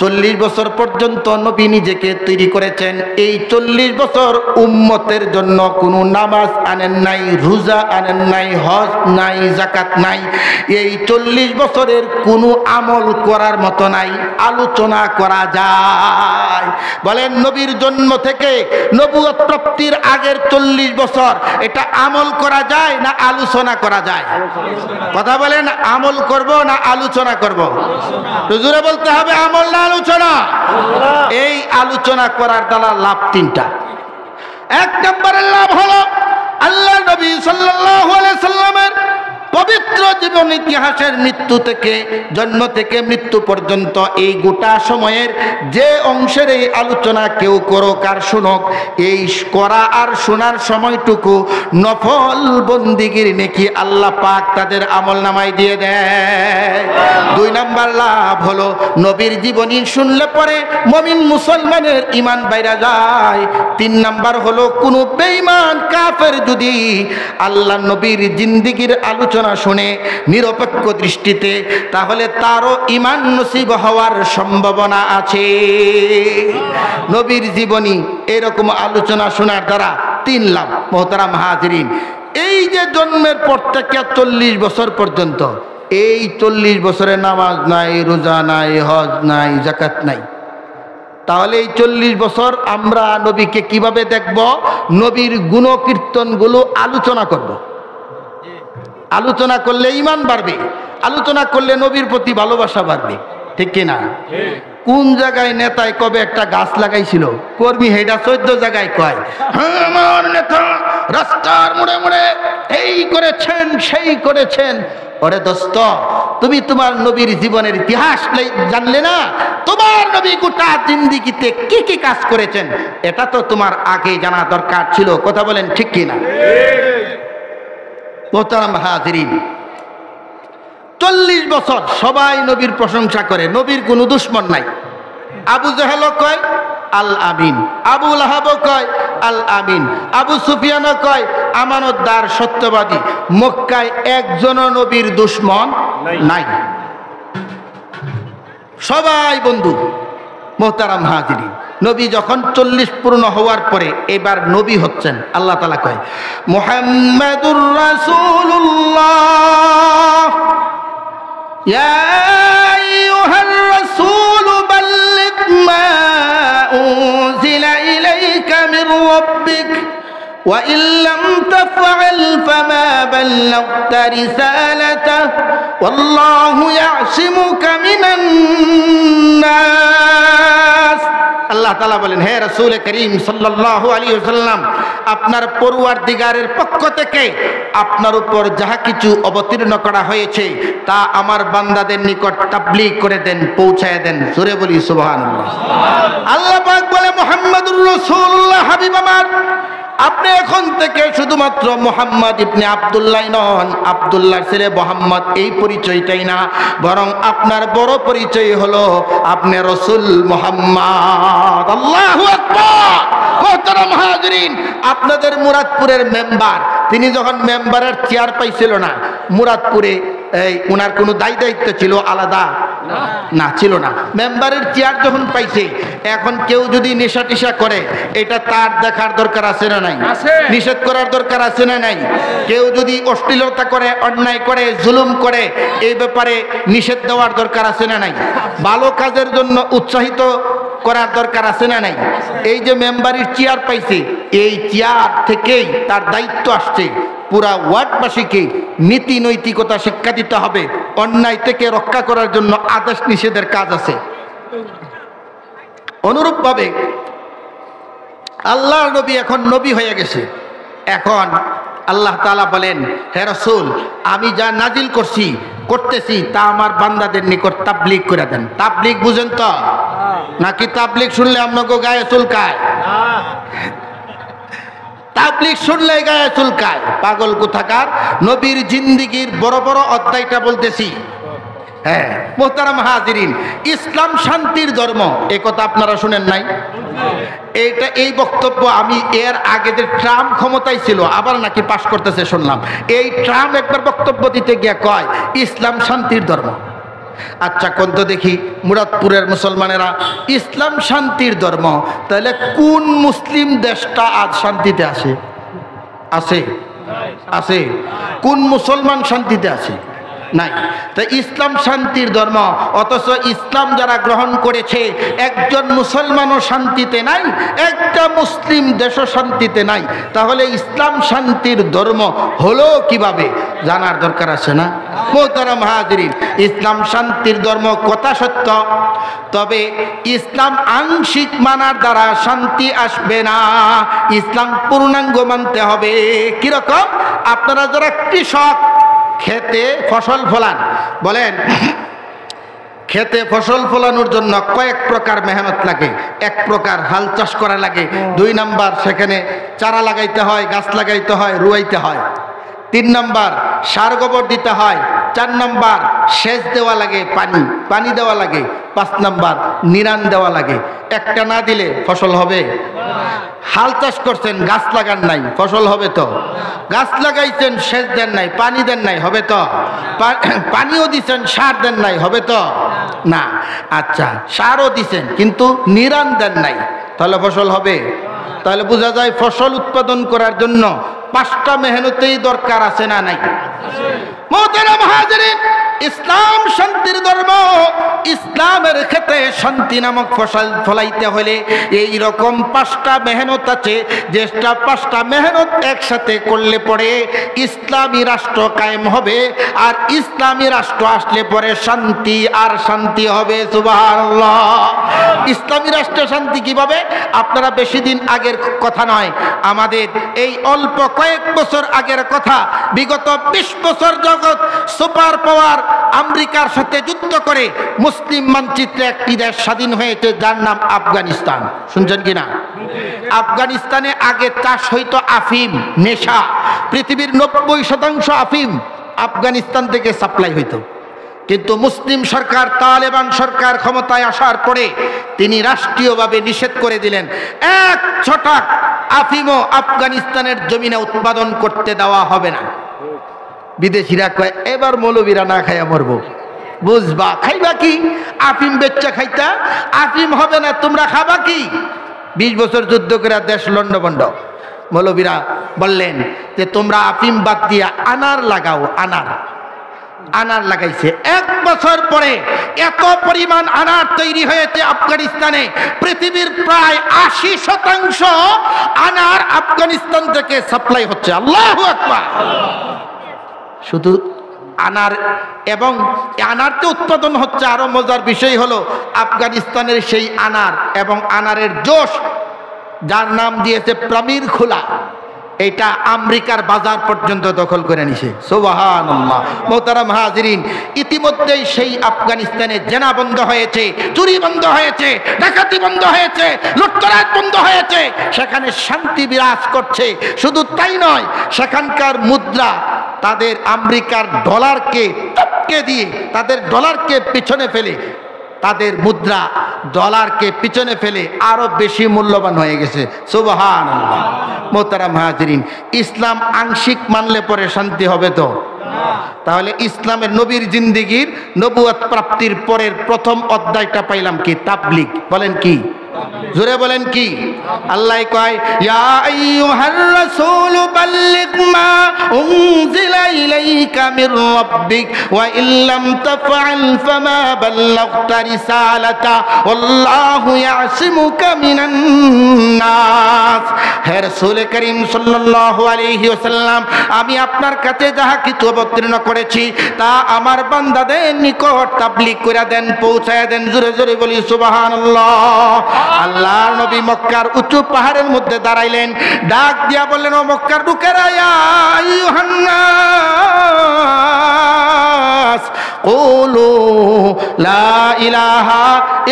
40 বছর পর্যন্ত নবী নিজেকে তৈরি করেছেন। এই 40 বছর উম্মতের জন্য কোনো নামাজ আনেন নাই, রোজা আনেন নাই, হজ নাই, যাকাত নাই। এই 40 বছরের কোনো আমল করার মতো নাই, আলোচনা করা যায়। বলেন নবীর জন্ম থেকে নবুয়ত প্রাপ্তির আগের 40 বছর এটা আমল করা যায় না আলোচনা করা যায়? কথা বলেন, আমল করব না আলোচনা করব? জোরে বলতে হবে, আমল না আলোচনা? এই আলোচনা করার দ্বারা লাভ 3টা। 1 নম্বরের লাভ হলো আল্লাহ নবী সাল্লাল্লাহু আলাইহি সাল্লামের পবিত্র জীবন ইতিহাসের মৃত্যু থেকে, জন্ম থেকে মৃত্যু পর্যন্ত এই গোটা সময়ের যে অংশের এই আলোচনা কেউ করুক আর শুনুক, এই করা আর শোনার সময়টুকু নফল বন্দিগির নেকি আল্লাহ পাক তাদের আমল নামায় দিয়ে দেয়। 2 নম্বর লাভ হলো নবীর জীবনী শুনলে পরে মুমিন মুসলমানের ঈমান বাইরা যায়। 3 নম্বর হলো কোনো বেঈমান কাফের যদি আল্লাহ নবীর জিন্দেগীর আলোচনা শুনে নিরপেক্ষ দৃষ্টিতে, তাহলে তারও ঈমান নসিব হওয়ার সম্ভাবনা আছে। নবীর জীবনী এরকম আলোচনা শোনার দ্বারা 3 লাভ। মোহতারাম হাজিরিন, এই যে জন্মের পর থেকে 40 বছর পর্যন্ত, এই 40 বছরে নামাজ নাই, রোজা নাই, হজ নাই, যাকাত নাই। তাহলে এই 40 বছর আমরা নবীকে কিভাবে দেখব? নবীর গুণকীর্তনগুলো আলোচনা করব। আলোচনা করলে ঈমান বাড়বে, আলোচনা করলে নবীর প্রতি ভালোবাসা বাড়বে। ঠিক কিনা? কোন জায়গায় নেতায় কবে একটা গাছ লাগাইছিল, কর্মী হেডা 14 জায়গায় কয়, হ্যাঁ আমার নেতা রাস্তার মোড়ে মোড়ে এই করেছেন সেই করেছেন। ওরে দোস্ত, তুমি তোমার নবীর জীবনের ইতিহাস জানলে না? তোমার নবী গোটা জিন্দেগিতে কি কি কাজ করেছেন এটা তো তোমার আগে জানা দরকার ছিল। কথা বলেন ঠিক কিনা? মোহতারাম হাজিরিন, 40 বছর সবাই নবীর প্রশংসা করে, নবীর কোনো দুশমন নাই। আবু জাহেল কয় আল আমিন, আবু লাহাব কয় আল আমিন, আবু সুফিয়ান কয় আমানতদার, সত্যবাদী। মক্কায় একজনও নবীর দুশমন নাই, সবাই বন্ধু। মোহতারাম হাজিরিন, নবী যখন 40 পূর্ণ হওয়ার পরে এবার নবী হচ্ছেন, আল্লাহ তাআলা কয় মুহাম্মাদুর রাসূলুল্লাহ ইয়া আইয়ুহার রাসূল বাল্লিগ মা উনজিলা ইলাইকা মির রাব্বিক ওয়া ইন লাম তাফআল ফামা বাল্লাগতা রিসালাতাহু ওয়াল্লাহু ইয়াসিমুকা মিনান নাস। আল্লাহ তাআলা বলেন, হে রাসূল করিম সাল্লাল্লাহু আলাইহি ওয়াসাল্লাম, আপনার পরওয়ারদিগারের পক্ষ থেকে আপনার উপর যাহা কিছু অবতীর্ণ করা হয়েছে তা আমার বান্দাদের নিকট তাবলীগ করে দেন, পৌঁছায় দেন। জোরে বলি সুবহানাল্লাহ। আল্লাহ পাক বলে, মুহাম্মাদুর রাসূলুল্লাহ, হাবিব আমার, আপনি এখন থেকে শুধুমাত্র মুহাম্মদ ইবনে আব্দুল্লাহ নন, আব্দুল্লাহর ছেলে মুহাম্মদ এই পরিচয়টাই না, বরং আপনার বড় পরিচয় হলো আপনি রাসূল মুহাম্মদ। আল্লাহু আকবার। মুহতারাম হাজিরিন, আপনাদের মুরাদপুরের মেম্বার, তিনি যখন মেম্বারের চেয়ার পাইছিল না মুরাদপুরে, এই ওনার কোনো দায়িত্ব ছিল আলাদা, না, ছিল না। মেম্বারের চেয়ার যখন পাইছে, এখন কেউ যদি নেশা টেশা করে, এটা তার দেখার দরকার আছে না নাই? নিষেধ করার দরকার আছে না নাই? কেউ যদি অশ্লীলতা করে, অন্যায় করে, জুলুম করে, এই ব্যাপারে নিষেধ দেওয়ার দরকার আছে না নাই? ভালো কাজের জন্য উৎসাহিত করার দরকার আছে না নাই? এই যে মেম্বারের চেয়ার পাইছে, এই চেয়ার থেকেই তার দায়িত্ব আসছে পুরা ওয়ার্ডবাসীকে নীতি নৈতিকতা শিক্ষা দিতে হবে, অন্যায় থেকে রক্ষা করার জন্য আদেশ নিষেধের কাজ আছে। অনুরূপভাবে আল্লাহর নবী এখন নবী হয়ে গেছে। এখন আল্লাহ তাআলা বলেন, হে রাসূল, আমি যা নাজিল করতেছি তা আমার বান্দাদের নিকট তাবলীগ করে দেন। তাবলীগ বুঝেন তো নাকি? তাবলীগ শুনলে আপনাকে গায়ে চুলকায়? তাবলীগ শুনলে গায়ে চুলকায়? পাগল কোথাকার। নবীর জিন্দেগীর বড় বড় অধ্যায়টা বলতেছি। হ্যাঁ মুহতারাম হাজিরিন, ইসলাম শান্তির ধর্ম, এ কথা আপনারা শুনেন নাই? এই বক্তব্য আমি এর আগে যে ট্রাম্প ক্ষমতায় ছিল আবার নাকি পাশ করতেছে শুনলাম। এই ট্রাম্প একবার বক্তব্য দিতে গিয়ে কয় ইসলাম শান্তির ধর্ম। আচ্ছা কোন তো দেখি, মুরাদপুরের মুসলমানেরা ইসলাম শান্তির ধর্ম, তাহলে কোন মুসলিম দেশটা আজ শান্তিতে আছে? আছে? কোন মুসলমান শান্তিতে আছে? নাই। তাই ইসলাম শান্তির ধর্ম, অথচ ইসলাম যারা গ্রহণ করেছে একজন মুসলমানও শান্তিতে নাই, একটা মুসলিম দেশও শান্তিতে নাই। তাহলে ইসলাম শান্তির ধর্ম হলো কিভাবে জানার দরকার আছে না? মুহতারাম হাজিরিন, ইসলাম শান্তির ধর্ম কথা সত্য, তবে ইসলাম আংশিক মানার দ্বারা শান্তি আসবে না, ইসলাম পূর্ণাঙ্গ মানতে হবে। কিরকম? আপনারা যারা কৃষক, খেতে ফসল ফলান, বলেন খেতে ফসল ফলানোর জন্য কয়েক প্রকার মেহনত লাগে। এক প্রকার হাল চাষ করা লাগে, 2 নাম্বার সেখানে চারা লাগাইতে হয়, গাছ লাগাইতে হয়, রুয়াইতে হয়। 3 নাম্বার সার গোবর দিতে হয়। 4 নাম্বার সেচ দেওয়া লাগে, পানি দেওয়া লাগে। 5 নাম্বার নিরান দেওয়া লাগে। একটা না দিলে ফসল হবে? হাল চাষ করছেন, গাছ লাগান নাই, ফসল হবে তো? গাছ লাগাইছেন, সেচ দেন নাই, পানি দেন নাই, হবে তো? পানিও দিচ্ছেন, সার দেন নাই, হবে তো? না। আচ্ছা সারও দিচ্ছেন কিন্তু নিরান দেন নাই, তাহলে ফসল হবে? তাহলে বোঝা যায় ফসল উৎপাদন করার জন্য 5টা মেহনতেই দরকার আছে না নাই? মুহতারাম হাজিরিন, ইসলাম শান্তির ধর্ম। ইসলামের ক্ষেত্রে শান্তি নামক ফসল ফলাইতে হলে এই রকম 5টা মেহনত আছে, যেটা 5টা মেহনত একসাথে করলে পরে ইসলামী রাষ্ট্র কায়েম হবে, আর ইসলামী রাষ্ট্র আসলে পরে শান্তি আর শান্তি হবে। সুবহানাল্লাহ। ইসলামী রাষ্ট্রে শান্তি কিভাবে? আপনারা বেশি দিন আগের কথা নয়, আমাদের এই অল্প কয়েক বছর আগের কথা। বিগত 20 বছর জগৎ সুপার পাওয়ার আমেরিকার সাথে যুদ্ধ করে মুসলিম মানচিত্রে একটি দেশ স্বাধীন হয়েছে, যার নাম আফগানিস্তান। শুনছেন কিনা? আফগানিস্তানে আগে চাষ হইতো আফিম, নেশা। পৃথিবীর 90% আফিম আফগানিস্তান থেকে সাপ্লাই হইতো। কিন্তু মুসলিম সরকার, তালেবান সরকার ক্ষমতায় আসার পরে তিনি রাষ্ট্রীয়ভাবে নিষেধ করে দিলেন, 1 ছটাক আফিমও আফগানিস্তানের জমিনে উৎপাদন করতে দেওয়া হবে না। বিদেশিরা কয় এবার মৌলবীরা না খাইয়া মরবো। বুঝবা, খাইবা কি? আফিম বেচ্চা খাইতা, আফিম হবে না, তোমরা খাবা কি? 20 বছর যুদ্ধ করে দেশ লন্ডভন্ড। মৌলবীরা বললেন যে তোমরা আফিম বাদ দিয়া আনার লাগাও। আনার লাগাইছে। 1 বছর পরে এত পরিমাণ আনার তৈরি হয়েছে আফগানিস্তানে, পৃথিবীর প্রায় 80% আনার আফগানিস্তান থেকে সাপ্লাই হচ্ছে। আল্লাহু আকবার। শুধু আনার, এবং আনারতে উৎপাদন হচ্ছে। আরো মজার বিষয় হলো আফগানিস্তানের সেই আনার এবং আনারের জোশ, যার নাম দিয়েছে প্রমির খোলা, এটা আমেরিকার বাজার পর্যন্ত দখল করে নিছে। সুবহানাল্লাহ। মুহতারাম হাজিরিন, ইতিমধ্যেই সেই আফগানিস্তানে জেনা বন্ধ হয়েছে, চুরি বন্ধ হয়েছে, ডাকাতি বন্ধ হয়েছে, লুটতরাজ বন্ধ হয়েছে, সেখানে শান্তি বিরাজ করছে। শুধু তাই নয়, সেখানকার মুদ্রা তাদের আমেরিকার ডলারকে টপকে দিয়ে, তাদের ডলারকে পিছনে ফেলে, তাদের মুদ্রা ডলারকে পিছনে ফেলে আরো বেশি মূল্যবান হয়ে গেছে। সুবহানাল্লাহ। মুহতারাম হাজিরিন, ইসলাম আংশিক মানলে পরে শান্তি হবে তো? তাহলে ইসলামের নবীর জিন্দেগির নবুয়ত প্রাপ্তির পরের প্রথম অধ্যায়টা পাইলাম কি? তাবলীগ। বলেন কি? জোরে বলেন কি? আল্লাহ কয় ইয়া আইয়ুহার রাসূল বাল্লিগ মা উনজিলা ইলাইকা মির রাব্বিক ওয়া ইল্লাম তাফআল ফামা বাল্লাগতা রিসালাতা আল্লাহু ইয়াসিমুকা মিনান নাস। হে রাসূল করিম সাল্লাল্লাহু আলাইহি ওয়াসাল্লাম, আমি আপনার কাছে যাহা কিছু অবতীর্ণ করেছি তা আমার বান্দাদের নিকট তাবলীগ করে দেন, পৌঁছায় দেন। জোরে জোরে বলি সুবহানাল্লাহ। আল্লাহর নবী মক্কার উঁচু পাহাড়ের মধ্যে দাঁড়াইলেন, ডাক দিয়া বললেন, ও মক্কার লোকেরা, ইয়া আইয়ুহান নাস কুলু লা ইলাহা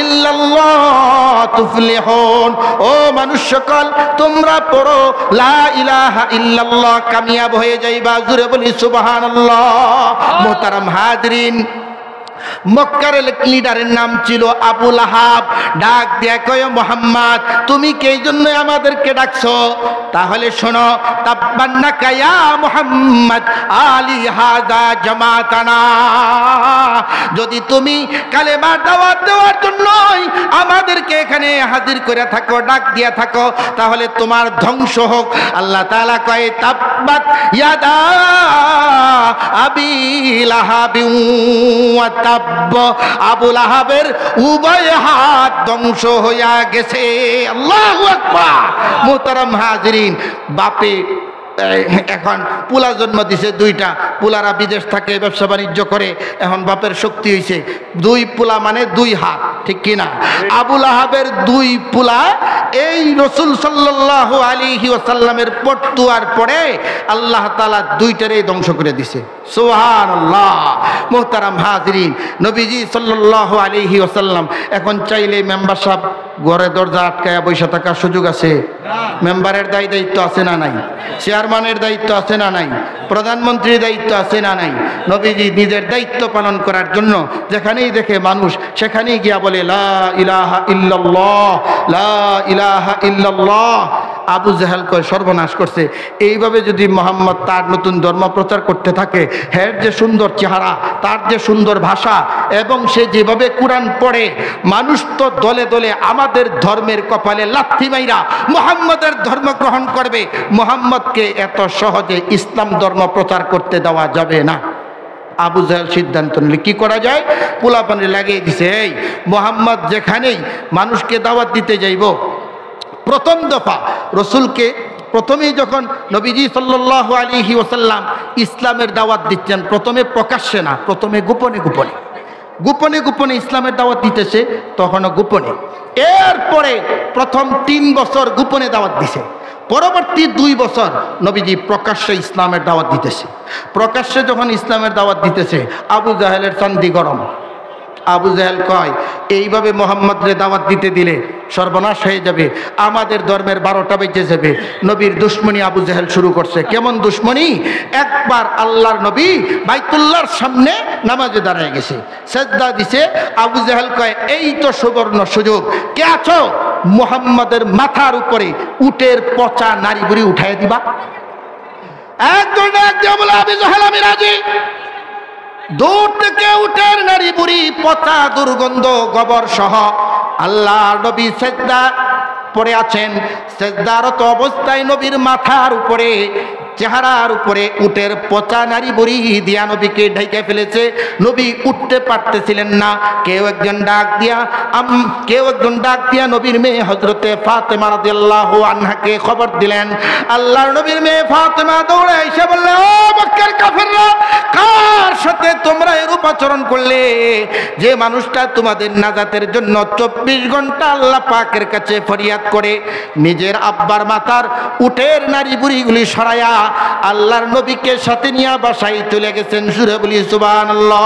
ইল্লাল্লাহ তুফলিহুন। ও মানুষ সকল, তোমরা পড়ো লা ইলাহা ইল্লাল্লাহ, কামিয়াব হয়ে যাইবা। জোরে বলি সুবহানাল্লাহ। মুহতারাম হাজরিন, মক্কার লিডারের নাম ছিল আবু লাহাব। ডাক দিয়া কয়, মুহাম্মদ তুমি কে জন্য আমাদেরকে ডাকছো? তাহলে শোনো, তাব্বান্নাকা ইয়া মুহাম্মদ আলি হাযা জামাতানা। যদি তুমি কালেমার দাওয়াত দেওয়ার জন্যই আমাদেরকে এখানে হাজির করে থাকো, ডাক দিয়া থাকো, তাহলে তোমার ধ্বংস হোক। আল্লাহ তাআলা কয়, তাব্বাত ইয়াদা আবি লাহাবিন ওয়া তাব্ব। আবু লাহাবের উভয় হাত ধ্বংস হইয়া গেছে। আল্লাহু আকবার। মুহতারাম হাজিরিন, বাপে এখন পুলা জন্ম দিছে দুইটা। পুলারা বিদেশ থাকে, ব্যবসা বাণিজ্য করে। এখন বাপের শক্তি হয়েছে দুই পুলা, মানে দুই হাত, ঠিক কিনা? আবু লাহাবের দুই পুলা এই রাসূল সাল্লাল্লাহু আলাইহি ওয়াসাল্লামের পটুয়ার পরে আল্লাহ তাআলা দুইটারে ধ্বংস করে দিছে। সুবহানাল্লাহ। মুহতারাম হাজিরিন, নবীজি সাল্লাল্লাহু আলাইহি ওয়াসাল্লাম এখন চাইলে মেম্বার সাহেব ঘরে দরজা আটকায়া বসে থাকার সুযোগ আছে? মেম্বারের দায়িত্ব আছে না নাই? চেয়ারম্যানের দায়িত্ব আছে না নাই? প্রধানমন্ত্রীর দায়িত্ব আছে না নাই? নবীজি নিজের দায়িত্ব পালন করার জন্য যেখানেই দেখে মানুষ সেখানেই গিয়া বলে লা ইলাহা ইল্লাল্লাহ, লা ইলাহা ইল্লাল্লাহ। আবু জাহেল কয়, সর্বনাশ করছে। এইভাবে যদি মোহাম্মদ তার নতুন ধর্ম প্রচার করতে থাকে, হের যে সুন্দর চেহারা, তার যে সুন্দর ভাষা, এবং সে যেভাবে কোরআন পড়ে, মানুষ তো দলে দলে আমাদের ধর্মের কপালে লাথি মাইরা মুহাম্মদের ধর্ম গ্রহণ করবে। মুহাম্মদকে এত সহজে ইসলাম ধর্ম প্রচার করতে দেওয়া যাবে না। আবু জাহেল সিদ্ধান্ত নিলে কি করা যায়? পোলাপানি লাগিয়ে দিছে, এই মুহাম্মদ যেখানেই মানুষকে দাওয়াত দিতে যাইব, প্রথম দফা রসুলকে প্রথমেই যখন নবীজি সাল্লাল্লাহু আলাইহি ওয়াসাল্লাম ইসলামের দাওয়াত দিচ্ছেন, প্রথমে প্রকাশ্যে না, প্রথমে গোপনে গোপনে গোপনে গোপনে ইসলামের দাওয়াত দিতেছে, তখনও গোপনে। এরপরে প্রথম 3 বছর গোপনে দাওয়াত দিছে। পরবর্তী 2 বছর নবীজি প্রকাশ্যে ইসলামের দাওয়াত দিতেছে। প্রকাশ্যে যখন ইসলামের দাওয়াত দিতেছে, আবু জাহেলের চান্দি গরম। আবু জাহেল কয়, এইভাবে মোহাম্মদরে দাওয়াত দিতে দিলে সর্বনাশ হয়ে যাবে, আমাদের ধর্মের 12টা বেজে যাবে। নবীর দুশ্মনী আবু জাহেল শুরু করছে। কেমন দুশ্মনী? একবার আল্লাহর নবী বাইতুল্লাহর সামনে নামাজে দাঁড়ায় গেছে, সেজদা দিছে। আবু জাহেল কয়, এই তো সুবর্ণ সুযোগ, কে আছো মুহাম্মদের মাথার উপরে উটের পচা নারী বুড়ি উঠাই দিবা? একজন বলে, আবু জাহেল আমি রাজি। দূর থেকে উটের নারী বুড়ি পচা দুর্গন্ধ গোবর সহ আল্লাহ নবী সেজদা পড়ে আছেন। সেজদারত অবস্থায় নবীর মাথার উপরে, চেহারার উপরে উটের পচা নারী বুড়ি দিয়া নবীকে ঢেকে ফেলেছে। নবী উঠতে পারতেছিলেন না। কেউ একজন ডাক দিয়া নবীর মেয়ে হযরতে ফাতেমা রাদিয়াল্লাহু আনহাকে খবর দিলেন। আল্লাহর নবীর মেয়ে ফাতেমা দৌড়ে এসে বললে, ও মক্কার কাফেররা, কার সাথে তোমরা এরূপ আচরণ করলে? যে মানুষটা তোমাদের নাজাতের জন্য 24 ঘন্টা আল্লাহ পাকের কাছে ফরিয়াদ করে, নিজের আব্বার মাথার উটের নারী বুড়িগুলি সরায়া আল্লাহর নবীকে সাথে নিয়ে বাসায় চলে গেছেন। সুরে বলি সুবহানাল্লাহ।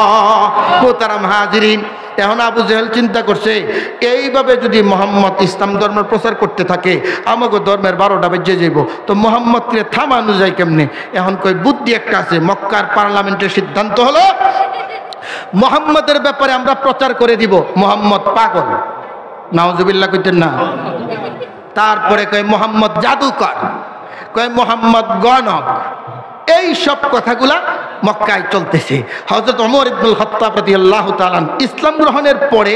মুহতারাম হাজিরিন, এখন আবু জাহেল চিন্তা করছে, এইভাবে যদি মোহাম্মদ ইসলাম ধর্ম প্রচার করতে থাকে, আমাকে ধর্মের 12টা বেজে যাইব, তো মোহাম্মদকে থামানো যায় কেমনে? এখন কই বুদ্ধি একটা আছে। মক্কার পার্লামেন্টের সিদ্ধান্ত হলো, মোহাম্মদের ব্যাপারে আমরা প্রচার করে দিব মোহাম্মদ পাগল। নাউজুবিল্লাহ কইতেন না? তারপরে কয় মোহাম্মদ জাদুকর, কয় মোহাম্মদ গণক, এই সব কথাগুলা মক্কায় চলতেছে। হযরত ওমর ইবনুল খাত্তাব রাদিয়াল্লাহু তাআলা ইসলাম গ্রহণের পরে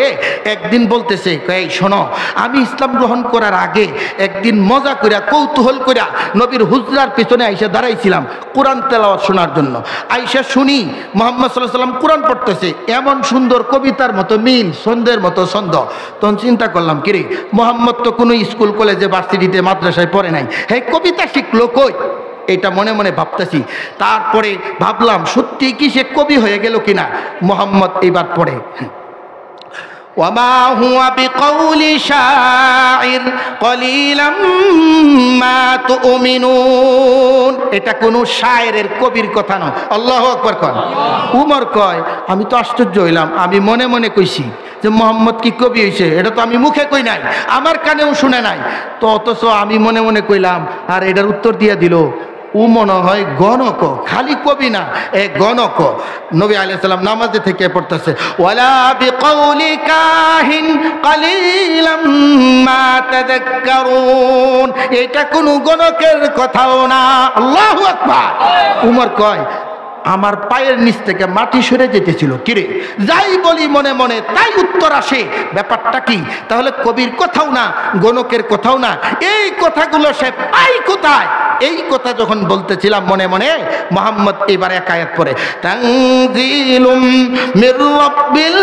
একদিন বলতেছে, এই শোনো, আমি ইসলাম গ্রহণ করার আগে একদিন মজা কইরা কৌতূহল কইরা নবীর হুজরার পিছনে আইসা দাঁড়াইছিলাম কোরআন তেলাওয়াত শোনার জন্য। আইসা শুনি মুহাম্মদ সাল্লাল্লাহু আলাইহি ওয়াসাল্লাম কোরআন পড়তেছে, এমন সুন্দর কবিতার মতো মিল, ছন্দের মতো ছন্দ। তখন চিন্তা করলাম, কিরে মুহাম্মদ তো কোনো স্কুল কলেজে ভার্সিটিতে মাদ্রাসায় পড়ে নাই, এই কবিতা শিখলো কই? এটা মনে মনে ভাবতেছি। তারপরে ভাবলাম সত্যি কি সে কবি হয়ে গেল কিনা। মুহাম্মদ এবার পড়ে, ওয়ামা হুয়া বিকাউলি শাইর কলিলাম মা তুমিনুন। এটা কোন শায়েরের, কবির কথা নয়। আল্লাহু আকবার কয়। উমর কয়, আমি তো আশ্চর্য হইলাম, আমি মনে মনে কইছি যে মুহাম্মদ কি কবি হইছে, এটা তো আমি মুখে কই নাই, আমার কানেও শুনে নাই, তো অথচ আমি মনে মনে কইলাম, আর এটার উত্তর দিয়ে দিল ও মনে হয় গণক, খালি কবি না, এ গণক। নবী আলাইহিস সালাম নামাজে থেকে পড়তেছে, ওয়ালা বিকাউলি কাহিন কালিলাম মা তাযাক্কারুন। এটা কোন গণকের কথাও না। আল্লাহু আকবার। উমর কয়, আমার পায়ের নিচ থেকে মাটি সরে যেতেছিল, কিরে যাই বলি মনে মনে তাই উত্তর আসে, ব্যাপারটা কি? তাহলে কবির কথাও না, গণকের কথাও না, এই কথাগুলো সে পাই কোথায়? এই কথা যখন বলতেছিলাম মনে মনে, মুহাম্মদ এবার এক আয়াত পড়ে, তানজিলুম মির রাব্বিল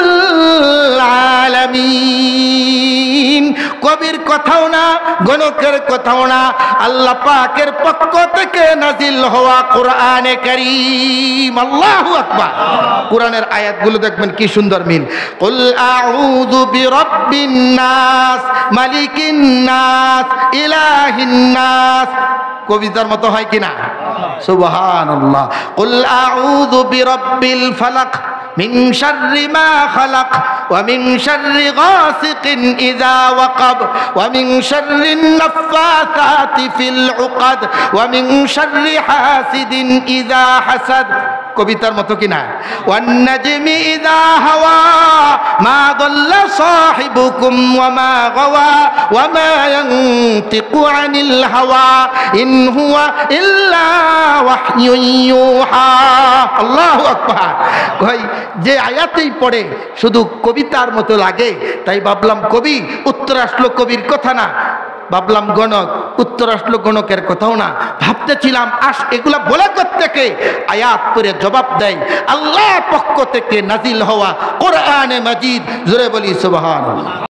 আলামিন। কবির কথাও না, গণকের কথাও না, আল্লাহ পাকের পক্ষ থেকে নাজিল হওয়া কোরআনে কারীম। আল্লাহু আকবার। কোরআনের আয়াতগুলো দেখবেন কি সুন্দর মিল। কুল আউযু বিরাব্বিন নাস মালিকিন নাস ইলাহিন নাস। কবিতার মতো হয় কিনা? সুবহানাল্লাহ। কুল আউযু বিরাব্বিল ফালাক মিন শাররি মা খালাক ওয়া মিন শাররি গাসিকিন ইযা ওয়াকাব ওয়া মিন শাররিন নাফাসাতি ফিল উকাদ ওয়া মিন শাররি হাসিদিন ইযা হাসাদ। কবিতার মতো কিনা? ওয়ান নাজমি ইযা হাওয়া মা দাল্লা সাহিবুকুম ওয়া মা গাওয়া ওয়া মা ইয়ানতিকু আনিল হাওয়া ইন হুয়া ইল্লা ওয়াহয়ুন ইউহা। আল্লাহু আকবার। ভাই যে আয়াতেই পড়ে শুধু কবিতার মতো লাগে, তাই ভাবলাম কবি, উত্তর আসলো কবির কথা না। ভাবলাম গণক, উত্তর আসলো গণকের কথাও না। ভাবতেছিলাম এগুলা বলে থেকে আয়াত করে জবাব দেয় আল্লাহ পক্ষ থেকে নাজিল হওয়া কোরআনে মাজিদ। জোরে বলি সুবহানাল্লাহ।